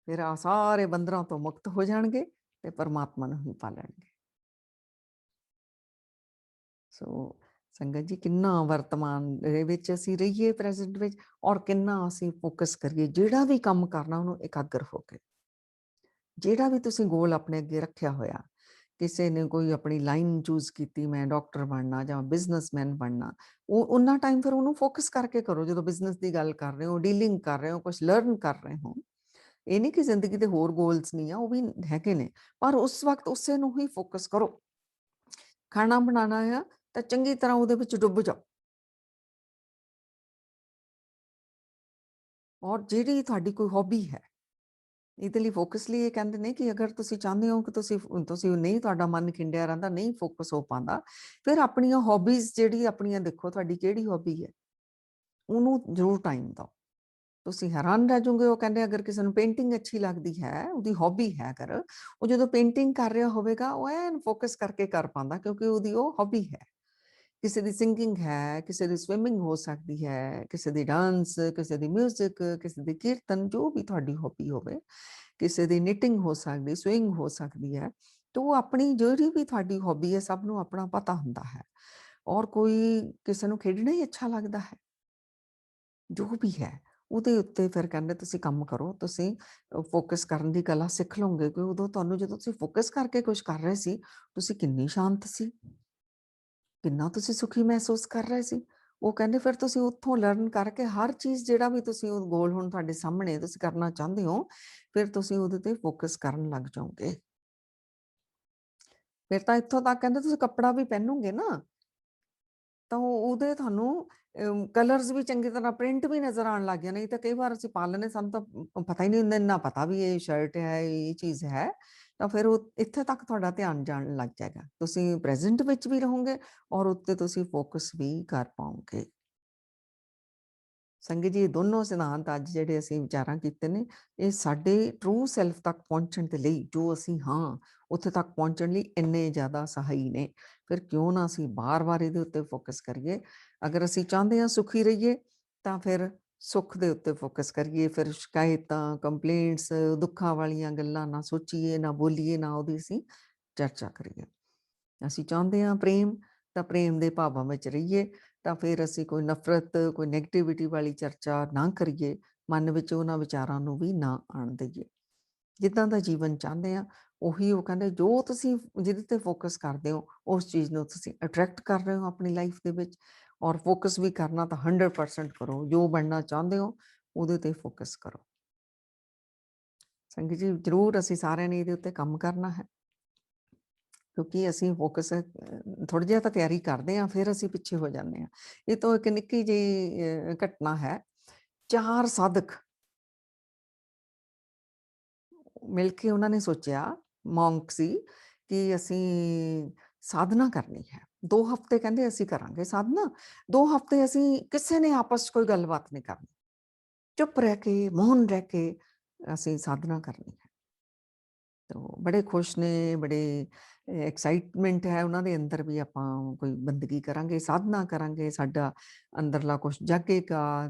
A: ਫਿਰ ਆ ਸਾਰੇ ਬੰਦਰਾਂ ਤੋਂ ਮੁਕਤ ਹੋ ਜਾਣਗੇ ਤੇ ਪਰਮਾਤਮਾ ਨੂੰ ਹੀ ਪਾ ਲੈਣਗੇ। ਸੋ ਸੰਗਤ ਜੀ, ਕਿੰਨਾ ਵਰਤਮਾਨ ਦੇ ਵਿੱਚ ਅਸੀਂ ਰਹੀਏ, ਪ੍ਰੈਜ਼ੈਂਟ ਵਿੱਚ, ਔਰ ਕਿੰਨਾ ਅਸੀਂ ਫੋਕਸ ਕਰੀਏ। ਜਿਹੜਾ ਵੀ ਕੰਮ ਕਰਨਾ ਉਹਨੂੰ ਇਕਾਗਰ ਹੋ ਕੇ, ਜਿਹੜਾ ਵੀ ਤੁਸੀਂ ਗੋਲ ਆਪਣੇ ਅੱਗੇ ਰੱਖਿਆ ਹੋਇਆ, ਕਿਸੇ ਨੇ ਕੋਈ ਆਪਣੀ ਲਾਈਨ ਚੂਜ਼ ਕੀਤੀ, ਮੈਂ ਡਾਕਟਰ ਬਣਨਾ ਜਾਂ ਬਿਜ਼ਨਸਮੈਨ ਬਣਨਾ, ਉਹ ਉਹਨਾਂ ਟਾਈਮ ਫਿਰ ਉਹਨੂੰ ਫੋਕਸ ਕਰਕੇ ਕਰੋ। ਜਦੋਂ ਬਿਜ਼ਨਸ ਦੀ ਗੱਲ ਕਰ ਰਹੇ ਹੋ, ਡੀਲਿੰਗ ਕਰ ਰਹੇ ਹੋ, ਕੁਛ ਲਰਨ ਕਰ ਰਹੇ ਹੋ, ਇਹ ਨਹੀਂ ਕਿ ਜ਼ਿੰਦਗੀ ਦੇ ਹੋਰ ਗੋਲਸ ਨਹੀਂ ਆ, ਉਹ ਵੀ ਹੈਗੇ ਨੇ, ਪਰ ਉਸ ਵਕਤ ਉਸੇ ਨੂੰ ਹੀ ਫੋਕਸ ਕਰੋ। ਖਾਣਾ ਬਣਾਉਣਾ ਆ ਤਾਂ ਚੰਗੀ ਤਰ੍ਹਾਂ ਉਹਦੇ ਵਿੱਚ ਡੁੱਬ ਜਾਓ। ਔਰ ਜਿਹੜੀ ਤੁਹਾਡੀ ਕੋਈ ਹੌਬੀ ਹੈ, ਇਹਦੇ ਲਈ ਫੋਕਸ ਲਈ ਇਹ ਕਹਿੰਦੇ ਨੇ ਕਿ ਅਗਰ ਤੁਸੀਂ ਚਾਹੁੰਦੇ ਹੋ ਕਿ ਤੁਸੀਂ ਨਹੀਂ, ਤੁਹਾਡਾ ਮਨ ਖਿੰਡਿਆ ਰਹਿੰਦਾ, ਨਹੀਂ ਫੋਕਸ ਹੋ ਪਾਉਂਦਾ, ਫਿਰ ਆਪਣੀਆਂ ਹੌਬੀਜ਼ ਜਿਹੜੀ ਆਪਣੀਆਂ ਦੇਖੋ, ਤੁਹਾਡੀ ਕਿਹੜੀ ਹੌਬੀ ਹੈ, ਉਹਨੂੰ ਜ਼ਰੂਰ ਟਾਈਮ ਦਿਓ। ਤੁਸੀਂ ਹੈਰਾਨ ਰਹਿ ਜਾਓਗੇ। ਉਹ ਕਹਿੰਦੇ ਅਗਰ ਕਿਸੇ ਨੂੰ ਪੇਂਟਿੰਗ ਅੱਛੀ ਲੱਗਦੀ ਹੈ, ਉਹਦੀ ਹੌਬੀ ਹੈ, ਅਗਰ ਉਹ ਜਦੋਂ ਪੇਂਟਿੰਗ ਕਰ ਰਿਹਾ ਹੋਵੇਗਾ, ਉਹ ਐਨ ਫੋਕਸ ਕਰਕੇ ਕਰ ਪਾਉਂਦਾ, ਕਿਉਂਕਿ ਉਹਦੀ ਉਹ ਹੌਬੀ ਹੈ। ਕਿਸੇ ਦੀ ਸਿੰਗਿੰਗ ਹੈ, ਕਿਸੇ ਦੀ ਸਵਿਮਿੰਗ ਹੋ ਸਕਦੀ ਹੈ, ਕਿਸੇ ਦੀ ਡਾਂਸ, ਕਿਸੇ ਦੀ ਮਿਊਜ਼ਿਕ, ਕਿਸੇ ਦੀ ਕੀਰਤਨ, ਜੋ ਵੀ ਤੁਹਾਡੀ ਹੌਬੀ ਹੋਵੇ, ਕਿਸੇ ਦੀ ਨਿਟਿੰਗ ਹੋ ਸਕਦੀ, ਸਵਿੰਗ ਹੋ ਸਕਦੀ ਹੈ। ਤਾਂ ਉਹ ਆਪਣੀ ਜਿਹੜੀ ਵੀ ਤੁਹਾਡੀ ਹੌਬੀ ਹੈ, ਸਭ ਨੂੰ ਆਪਣਾ ਪਤਾ ਹੁੰਦਾ ਹੈ। ਔਰ ਕੋਈ ਕਿਸੇ ਨੂੰ ਖੇਡਣਾ ਹੀ ਅੱਛਾ ਲੱਗਦਾ ਹੈ, ਜੋ ਵੀ ਹੈ, ਉਹਦੇ ਉੱਤੇ ਫਿਰ ਕਹਿੰਦੇ ਤੁਸੀਂ ਕੰਮ ਕਰੋ। ਤੁਸੀਂ ਫੋਕਸ ਕਰਨ ਦੀ ਕਲਾ ਸਿੱਖ ਲਓਗੇ ਕਿ ਉਦੋਂ ਤੁਹਾਨੂੰ, ਜਦੋਂ ਤੁਸੀਂ ਫੋਕਸ ਕਰਕੇ ਕੁਝ ਕਰ ਰਹੇ ਸੀ, ਤੁਸੀਂ ਕਿੰਨੀ ਸ਼ਾਂਤ ਸੀ, ਕਿੰਨਾ ਤੁਸੀਂ ਸੁਖੀ ਮਹਿਸੂਸ ਕਰ ਰਹੇ ਸੀ। ਉਹ ਕਹਿੰਦੇ ਫਿਰ ਤੁਸੀਂ ਉੱਥੋਂ ਲਰਨ ਕਰਕੇ ਹਰ ਚੀਜ਼, ਜਿਹੜਾ ਵੀ ਤੁਸੀਂ ਉਹ ਗੋਲ ਹੁਣ ਤੁਹਾਡੇ ਸਾਹਮਣੇ ਤੁਸੀਂ ਕਰਨਾ ਚਾਹੁੰਦੇ ਹੋ, ਫਿਰ ਤੁਸੀਂ ਉਹਦੇ ਤੇ ਫੋਕਸ ਕਰਨ ਲੱਗ ਜਾਓਗੇ। ਫਿਰ ਤਾਂ ਇੱਥੋਂ ਤੱਕ ਕਹਿੰਦੇ ਤੁਸੀਂ ਕੱਪੜਾ ਵੀ ਪਹਿਨੋਗੇ ਨਾ, ਤਾਂ ਉਹਦੇ ਤੁਹਾਨੂੰ ਕਲਰਸ ਵੀ ਚੰਗੀ ਤਰ੍ਹਾਂ, ਪ੍ਰਿੰਟ ਵੀ ਨਜ਼ਰ ਆਉਣ ਲੱਗ ਗਿਆ। ਨਹੀਂ ਤਾਂ ਕਈ ਵਾਰ ਅਸੀਂ ਪਾ ਲੈਂਦੇ, ਸਾਨੂੰ ਤਾਂ ਪਤਾ ਹੀ ਨਹੀਂ ਹੁੰਦਾ, ਇੰਨਾ ਪਤਾ ਵੀ ਇਹ ਸ਼ਰਟ ਹੈ, ਇਹ ਚੀਜ਼ ਹੈ, ਤਾਂ ਫਿਰ ਉਹ ਇੱਥੇ ਤੱਕ ਤੁਹਾਡਾ ਧਿਆਨ ਜਾਣ ਲੱਗ ਜਾਏਗਾ। ਤੁਸੀਂ ਪ੍ਰੈਜ਼ੈਂਟ ਵਿੱਚ ਵੀ ਰਹੋਗੇ ਔਰ ਉੱਤੇ ਤੁਸੀਂ ਫੋਕਸ ਵੀ ਕਰ ਪਾਓਗੇ। ਸੰਗਤ ਜੀ, ਇਹ ਦੋਨੋਂ ਸਿਧਾਂਤ ਅੱਜ ਜਿਹੜੇ ਅਸੀਂ ਵਿਚਾਰਾਂ ਕੀਤੇ ਨੇ, ਇਹ ਸਾਡੇ ਟਰੂ ਸੈਲਫ ਤੱਕ ਪਹੁੰਚਣ ਦੇ ਲਈ, ਜੋ ਅਸੀਂ ਹਾਂ, ਉੱਥੇ ਤੱਕ ਪਹੁੰਚਣ ਲਈ ਇੰਨੇ ਜ਼ਿਆਦਾ ਸਹਾਈ ਨੇ। ਫਿਰ ਕਿਉਂ ਨਾ ਅਸੀਂ ਬਾਰ-ਬਾਰ ਇਹਦੇ ਉੱਤੇ ਫੋਕਸ ਕਰੀਏ। ਅਗਰ ਅਸੀਂ ਚਾਹੁੰਦੇ ਹਾਂ ਸੁਖੀ ਰਹੀਏ, ਤਾਂ ਫਿਰ ਸੁੱਖ ਦੇ ਉੱਤੇ ਫੋਕਸ ਕਰੀਏ, ਫਿਰ ਸ਼ਿਕਾਇਤਾਂ, ਕੰਪਲੇਂਟਸ, ਦੁੱਖਾਂ ਵਾਲੀਆਂ ਗੱਲਾਂ ਨਾ ਸੋਚੀਏ, ਨਾ ਬੋਲੀਏ, ਨਾ ਉਹਦੀ ਅਸੀਂ ਚਰਚਾ ਕਰੀਏ। ਅਸੀਂ ਚਾਹੁੰਦੇ ਹਾਂ ਪ੍ਰੇਮ, ਤਾਂ ਪ੍ਰੇਮ ਦੇ ਭਾਵਾਂ ਵਿੱਚ ਰਹੀਏ, ਤਾਂ ਫਿਰ ਅਸੀਂ ਕੋਈ ਨਫ਼ਰਤ, ਕੋਈ ਨੈਗੇਟਿਵਿਟੀ ਵਾਲੀ ਚਰਚਾ ਨਾ ਕਰੀਏ, ਮਨ ਵਿੱਚ ਉਹਨਾਂ ਵਿਚਾਰਾਂ ਨੂੰ ਵੀ ਨਾ ਆਉਣ ਦੇਈਏ। ਜਿੱਦਾਂ ਦਾ ਜੀਵਨ ਚਾਹੁੰਦੇ ਆ, ਉਹੀ ਉਹ ਕਹਿੰਦੇ ਜੋ ਤੁਸੀਂ ਜਿਹਦੇ ਤੇ ਫੋਕਸ ਕਰਦੇ ਹੋ, ਉਸ ਚੀਜ਼ ਨੂੰ ਤੁਸੀਂ ਅਟਰੈਕਟ ਕਰ ਰਹੇ ਹੋ ਆਪਣੀ ਲਾਈਫ ਦੇ ਵਿੱਚ। ਔਰ ਫੋਕਸ ਵੀ ਕਰਨਾ ਤਾਂ 100% ਕਰੋ, ਜੋ ਬਣਨਾ ਚਾਹੁੰਦੇ ਹੋ ਉਹਦੇ ਤੇ ਫੋਕਸ ਕਰੋ। ਸੰਗਤ ਜੀ, ਜ਼ਰੂਰ ਅਸੀਂ ਸਾਰਿਆਂ ਨੇ ਇਹਦੇ ਉੱਤੇ ਕੰਮ ਕਰਨਾ ਹੈ, ਕਿਉਂਕਿ ਅਸੀਂ ਫੋਕਸ ਥੋੜ੍ਹਾ ਜਿਹਾ ਤਾਂ ਤਿਆਰੀ ਕਰਦੇ ਹਾਂ, ਫਿਰ ਅਸੀਂ ਪਿੱਛੇ ਹੋ ਜਾਂਦੇ ਹਾਂ। ਇਹ ਤੋਂ ਇੱਕ ਨਿੱਕੀ ਜਿਹੀ ਘਟਨਾ ਹੈ। 4 ਸਾਧਕ ਮਿਲ ਕੇ ਉਹਨਾਂ ਨੇ ਸੋਚਿਆ, ਮੌਂਕ ਸੀ, ਕਿ ਅਸੀਂ ਸਾਧਨਾ ਕਰਨੀ ਹੈ। 2 ਹਫ਼ਤੇ ਕਹਿੰਦੇ ਅਸੀਂ ਕਰਾਂਗੇ ਸਾਧਨਾ। 2 ਹਫ਼ਤੇ ਅਸੀਂ ਕਿਸੇ ਨੇ ਆਪਸ 'ਚ ਕੋਈ ਗੱਲਬਾਤ ਨਹੀਂ ਕਰਨੀ। ਚੁੱਪ ਰਹਿ ਕੇ, ਮੌਨ ਰਹਿ ਕੇ ਅਸੀਂ ਸਾਧਨਾ ਕਰਨੀ ਹੈ। ਤੋ ਬੜੇ ਖੁਸ਼ ਨੇ, ਬੜੇ ਐਕਸਾਈਟਮੈਂਟ ਹੈ ਉਹਨਾਂ ਦੇ ਅੰਦਰ ਵੀ ਆਪਾਂ ਕੋਈ ਬੰਦਗੀ ਕਰਾਂਗੇ, ਸਾਧਨਾ ਕਰਾਂਗੇ, ਸਾਡਾ ਅੰਦਰਲਾ ਕੁਛ ਜਾਗੇਗਾ,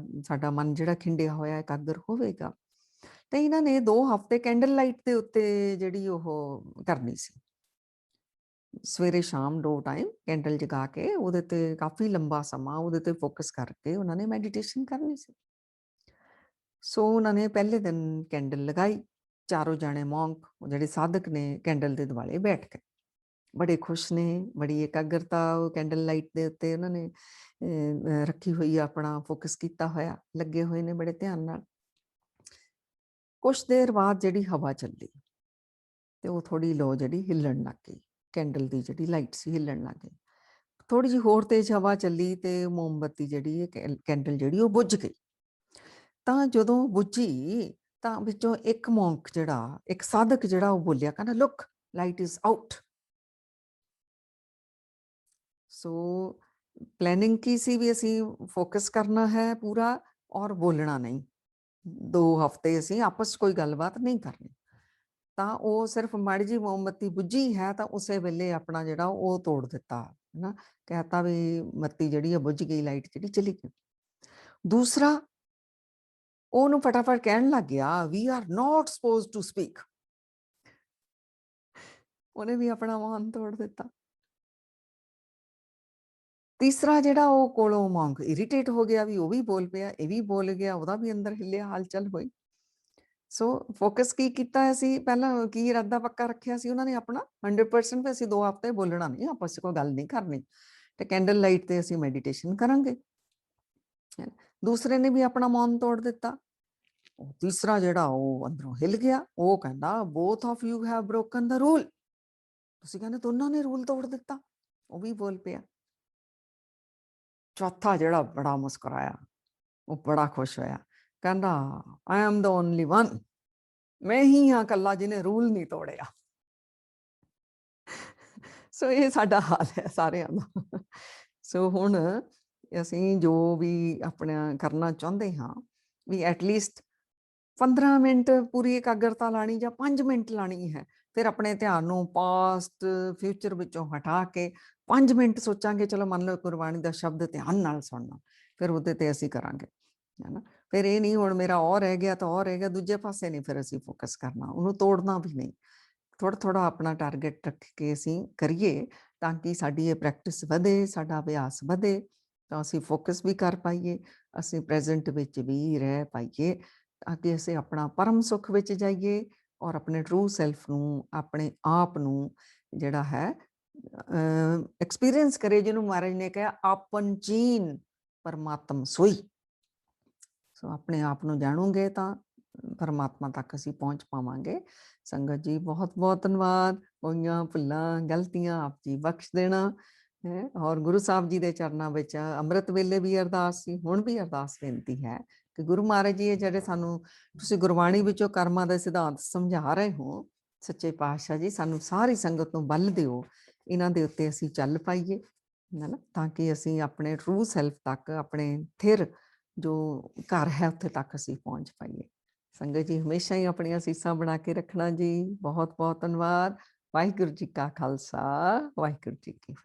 A: ਸਾਡਾ ਮਨ ਜਿਹੜਾ ਖਿੰਡਿਆ ਹੋਇਆ ਇਕਾਗਰ ਹੋਵੇਗਾ। ਤੇ ਇਹਨਾਂ ਨੇ 2 ਹਫ਼ਤੇ ਕੈਂਡਲ ਲਾਈਟ ਦੇ ਉੱਤੇ ਜਿਹੜੀ ਉਹ ਕਰਨੀ ਸੀ। ਸਵੇਰੇ ਸ਼ਾਮ 2 ਟਾਈਮ ਕੈਂਡਲ ਜਗਾ ਕੇ ਉਹਦੇ ਤੇ ਕਾਫੀ ਲੰਬਾ ਸਮਾਂ ਉਹਦੇ ਤੇ ਫੋਕਸ ਕਰਕੇ ਉਹਨਾਂ ਨੇ ਮੈਡੀਟੇਸ਼ਨ ਕਰਨੀ ਸੀ। ਸੋ ਉਹਨਾਂ ਨੇ ਪਹਿਲੇ ਦਿਨ ਕੈਂਡਲ ਲਗਾਈ, ਚਾਰੋਂ ਜਾਣੇ ਮੌਂਕ ਜਿਹੜੇ ਸਾਧਕ ਨੇ ਕੈਂਡਲ ਦੇ ਦੁਆਲੇ ਬੈਠ ਗਏ। ਬੜੇ ਖੁਸ਼ ਨੇ, ਬੜੀ ਇਕਾਗਰਤਾ ਉਹ ਕੈਂਡਲ ਲਾਈਟ ਦੇ ਉੱਤੇ ਉਹਨਾਂ ਨੇ ਰੱਖੀ ਹੋਈ ਆ, ਆਪਣਾ ਫੋਕਸ ਕੀਤਾ ਹੋਇਆ, ਲੱਗੇ ਹੋਏ ਨੇ ਬੜੇ ਧਿਆਨ ਨਾਲ। ਕੁਛ ਦੇਰ ਬਾਅਦ ਜਿਹੜੀ ਹਵਾ ਚੱਲੀ ਤੇ ਉਹ ਥੋੜੀ ਲੋ ਜਿਹੜੀ ਹਿੱਲਣ ਲੱਗ ਗਈ, ਕੈਂਡਲ ਦੀ ਜਿਹੜੀ ਲਾਈਟ ਸੀ ਹਿੱਲਣ ਲੱਗ ਗਈ। ਥੋੜੀ ਜਿਹੀ ਹੋਰ ਤੇਜ਼ ਹਵਾ ਚੱਲੀ ਤੇ ਮੋਮਬੱਤੀ ਜਿਹੜੀ ਕੈਂਡਲ ਜਿਹੜੀ ਉਹ ਬੁੱਝ ਗਈ। ਤਾਂ ਜਦੋਂ ਬੁੱਝੀ ਤਾਂ ਵਿੱਚੋਂ ਇੱਕ ਮੌਂਕ ਜਿਹੜਾ, ਇੱਕ ਸਾਧਕ ਜਿਹੜਾ ਉਹ ਬੋਲਿਆ, ਕਹਿੰਦਾ look, light is out. So planning ਕੀ ਸੀ ਵੀ ਅਸੀਂ ਫੋਕਸ ਕਰਨਾ ਹੈ ਪੂਰਾ, ਔਰ ਬੋਲਣਾ ਨਹੀਂ। 2 ਹਫ਼ਤੇ ਅਸੀਂ ਆਪਸ 'ਚ ਕੋਈ ਗੱਲਬਾਤ ਨਹੀਂ ਕਰਨੀ। ਤਾਂ ਉਹ ਸਿਰਫ ਮਾੜੀ ਜਿਹੀ ਮੋਮਬੱਤੀ ਬੁੱਝੀ ਹੈ ਤਾਂ ਉਸੇ ਵੇਲੇ ਆਪਣਾ ਜਿਹੜਾ ਉਹ ਤੋੜ ਦਿੱਤਾ, ਹੈ ਨਾ, ਕਹਿਤਾ ਵੀ ਬੱਤੀ ਜਿਹੜੀ ਆ ਬੁੱਝ ਗਈ, ਲਾਈਟ ਜਿਹੜੀ ਚਲੀ ਗਈ। ਦੂਸਰਾ ਉਹਨੂੰ ਫਟਾਫਟ ਕਹਿਣ ਲੱਗ ਗਿਆ, we are not supposed to speak. ਉਹਨੇ ਵੀ ਆਪਣਾ ਮੌਨ ਤੋੜ ਦਿੱਤਾ। ਤੀਸਰਾ ਜਿਹੜਾ ਉਹ ਕੋਲੋਂ ਮੌਂਕ ਇਰੀਟੇਟ ਹੋ ਗਿਆ, ਵੀ ਉਹ ਵੀ ਬੋਲ ਪਿਆ, ਇਹ ਵੀ ਬੋਲ ਗਿਆ, ਉਹਦਾ ਵੀ ਅੰਦਰ ਹਿੱਲਿਆ, ਹਲਚਲ ਹੋਈ। ਸੋ ਫੋਕਸ ਕੀ ਕੀਤਾ ਅਸੀਂ, ਪਹਿਲਾਂ ਕੀ ਇਰਾਦਾ ਪੱਕਾ ਰੱਖਿਆ ਸੀ ਉਹਨਾਂ ਨੇ ਆਪਣਾ 100% ਵੀ ਅਸੀਂ 2 ਹਫ਼ਤੇ ਬੋਲਣਾ ਨਹੀਂ, ਆਪਸ 'ਚ ਕੋਈ ਗੱਲ ਨਹੀਂ ਕਰਨੀ, ਤੇ ਕੈਂਡਲ ਲਾਈਟ ਤੇ ਅਸੀਂ ਮੈਡੀਟੇਸ਼ਨ ਕਰਾਂਗੇ। ਦੂਸਰੇ ਨੇ ਵੀ ਆਪਣਾ ਮੌਨ ਤੋੜ ਦਿੱਤਾ। ਤੀਸਰਾ ਜਿਹੜਾ ਉਹ ਅੰਦਰੋਂ ਹਿੱਲ ਗਿਆ, ਉਹ ਕਹਿੰਦਾ both of you have broken the rule. ਤੁਸੀਂ ਕਹਿੰਦੇ ਦੋਨਾਂ ਨੇ ਰੂਲ ਤੋੜ ਦਿੱਤਾ, ਉਹ ਵੀ ਬੋਲ ਪਿਆ। ਚੌਥਾ ਜਿਹੜਾ ਬੜਾ ਮੁਸਕਰਾਇਆ, ਉਹ ਬੜਾ ਖੁਸ਼ ਹੋਇਆ, ਕਹਿੰਦਾ I am the only one, ਮੈਂ ਹੀ ਹਾਂ ਇਕੱਲਾ ਜਿਹਨੇ ਰੂਲ ਨਹੀਂ ਤੋੜਿਆ। ਸੋ ਇਹ ਸਾਡਾ ਹਾਲ ਹੈ ਸਾਰਿਆਂ ਦਾ। ਸੋ ਹੁਣ ਅਸੀਂ ਜੋ ਵੀ ਆਪਣਾ ਕਰਨਾ ਚਾਹੁੰਦੇ ਹਾਂ, ਵੀ ਐਟਲੀਸਟ 15 ਮਿੰਟ ਪੂਰੀ ਇਕਾਗਰਤਾ ਲਾਣੀ ਜਾਂ 5 ਮਿੰਟ ਲਾਣੀ ਹੈ। ਫਿਰ ਆਪਣੇ ਧਿਆਨ ਨੂੰ ਪਾਸਟ, ਫਿਊਚਰ ਵਿੱਚੋਂ ਹਟਾ ਕੇ 5 ਮਿੰਟ ਸੋਚਾਂਗੇ, ਚਲੋ ਮੰਨ ਲਓ ਗੁਰਬਾਣੀ ਦਾ ਸ਼ਬਦ ਧਿਆਨ ਨਾਲ ਸੁਣਨਾ, ਫਿਰ ਉਹਦੇ ਤੇ ਅਸੀਂ ਕਰਾਂਗੇ, ਹੈ ਨਾ। ਫਿਰ ਇਹ ਨਹੀਂ ਹੁਣ ਮੇਰਾ ਉਹ ਰਹਿ ਗਿਆ ਤਾਂ ਉਹ ਰਹਿ ਗਿਆ, ਦੂਜੇ ਪਾਸੇ ਨਹੀਂ ਫਿਰ ਅਸੀਂ ਫੋਕਸ ਕਰਨਾ, ਉਹਨੂੰ ਤੋੜਨਾ ਵੀ ਨਹੀਂ। ਥੋੜ੍ਹਾ ਥੋੜ੍ਹਾ ਆਪਣਾ ਟਾਰਗੇਟ ਰੱਖ ਕੇ ਅਸੀਂ ਕਰੀਏ, ਤਾਂ ਕਿ ਸਾਡੀ ਇਹ ਪ੍ਰੈਕਟਿਸ ਵਧੇ, ਸਾਡਾ ਅਭਿਆਸ ਵਧੇ, ਤਾਂ ਅਸੀਂ ਫੋਕਸ ਵੀ ਕਰ ਪਾਈਏ, ਅਸੀਂ ਪ੍ਰੈਜ਼ੈਂਟ ਵਿੱਚ ਵੀ ਰਹਿ ਪਾਈਏ, ਤਾਂ ਕਿ ਅਸੀਂ ਆਪਣਾ ਪਰਮ ਸੁੱਖ ਵਿੱਚ ਜਾਈਏ, ਔਰ ਆਪਣੇ ਟਰੂ ਸੈਲਫ ਨੂੰ, ਆਪਣੇ ਆਪ ਨੂੰ ਜਿਹੜਾ ਹੈ ਐਕਸਪੀਰੀਅੰਸ ਕਰੇ, ਜਿਹਨੂੰ ਮਹਾਰਾਜ ਨੇ ਕਿਹਾ ਆਪਨ ਚੀਨ ਪਰਮਾਤਮ ਸੋਈ। ਸੋ ਆਪਣੇ ਆਪ ਨੂੰ ਜਾਣੋਗੇ ਤਾਂ ਪਰਮਾਤਮਾ ਤੱਕ ਅਸੀਂ ਪਹੁੰਚ ਪਾਵਾਂਗੇ। ਸੰਗਤ ਜੀ, ਬਹੁਤ ਬਹੁਤ ਧੰਨਵਾਦ। ਹੋਈਆਂ ਭੁੱਲਾਂ ਗਲਤੀਆਂ ਆਪ ਜੀ ਬਖਸ਼ ਦੇਣਾ ਹੈ, ਔਰ ਗੁਰੂ ਸਾਹਿਬ ਜੀ ਦੇ ਚਰਨਾਂ ਵਿੱਚ ਅੰਮ੍ਰਿਤ ਵੇਲੇ ਵੀ ਅਰਦਾਸ ਸੀ, ਹੁਣ ਵੀ ਅਰਦਾਸ ਬੇਨਤੀ ਹੈ ਕਿ ਗੁਰੂ ਮਹਾਰਾਜ ਜੀ, ਇਹ ਜਿਹੜੇ ਸਾਨੂੰ ਤੁਸੀਂ ਗੁਰਬਾਣੀ ਵਿੱਚੋਂ ਕਰਮਾਂ ਦੇ ਸਿਧਾਂਤ ਸਮਝਾ ਰਹੇ ਹੋ, ਸੱਚੇ ਪਾਤਸ਼ਾਹ ਜੀ ਸਾਨੂੰ ਸਾਰੀ ਸੰਗਤ ਨੂੰ ਬਲ ਦਿਓ, ਇਹਨਾਂ ਦੇ ਉੱਤੇ ਅਸੀਂ ਚੱਲ ਪਾਈਏ, ਹੈ ਨਾ, ਤਾਂ ਕਿ ਅਸੀਂ ਆਪਣੇ ਟਰੂ ਸੈਲਫ ਤੱਕ, ਆਪਣੇ ਥਿਰ ਜੋ ਘਰ ਹੈ ਉੱਥੇ ਤੱਕ ਅਸੀਂ ਪਹੁੰਚ ਪਾਈਏ। ਸੰਗਤ ਜੀ, ਹਮੇਸ਼ਾ ਹੀ ਆਪਣੀਆਂ ਸੀਸਾਂ ਬਣਾ ਕੇ ਰੱਖਣਾ ਜੀ। ਬਹੁਤ ਬਹੁਤ ਧੰਨਵਾਦ। ਵਾਹਿਗੁਰੂ ਜੀ ਕਾ ਖਾਲਸਾ, ਵਾਹਿਗੁਰੂ ਜੀ ਕੀ ਫਤਿਹ।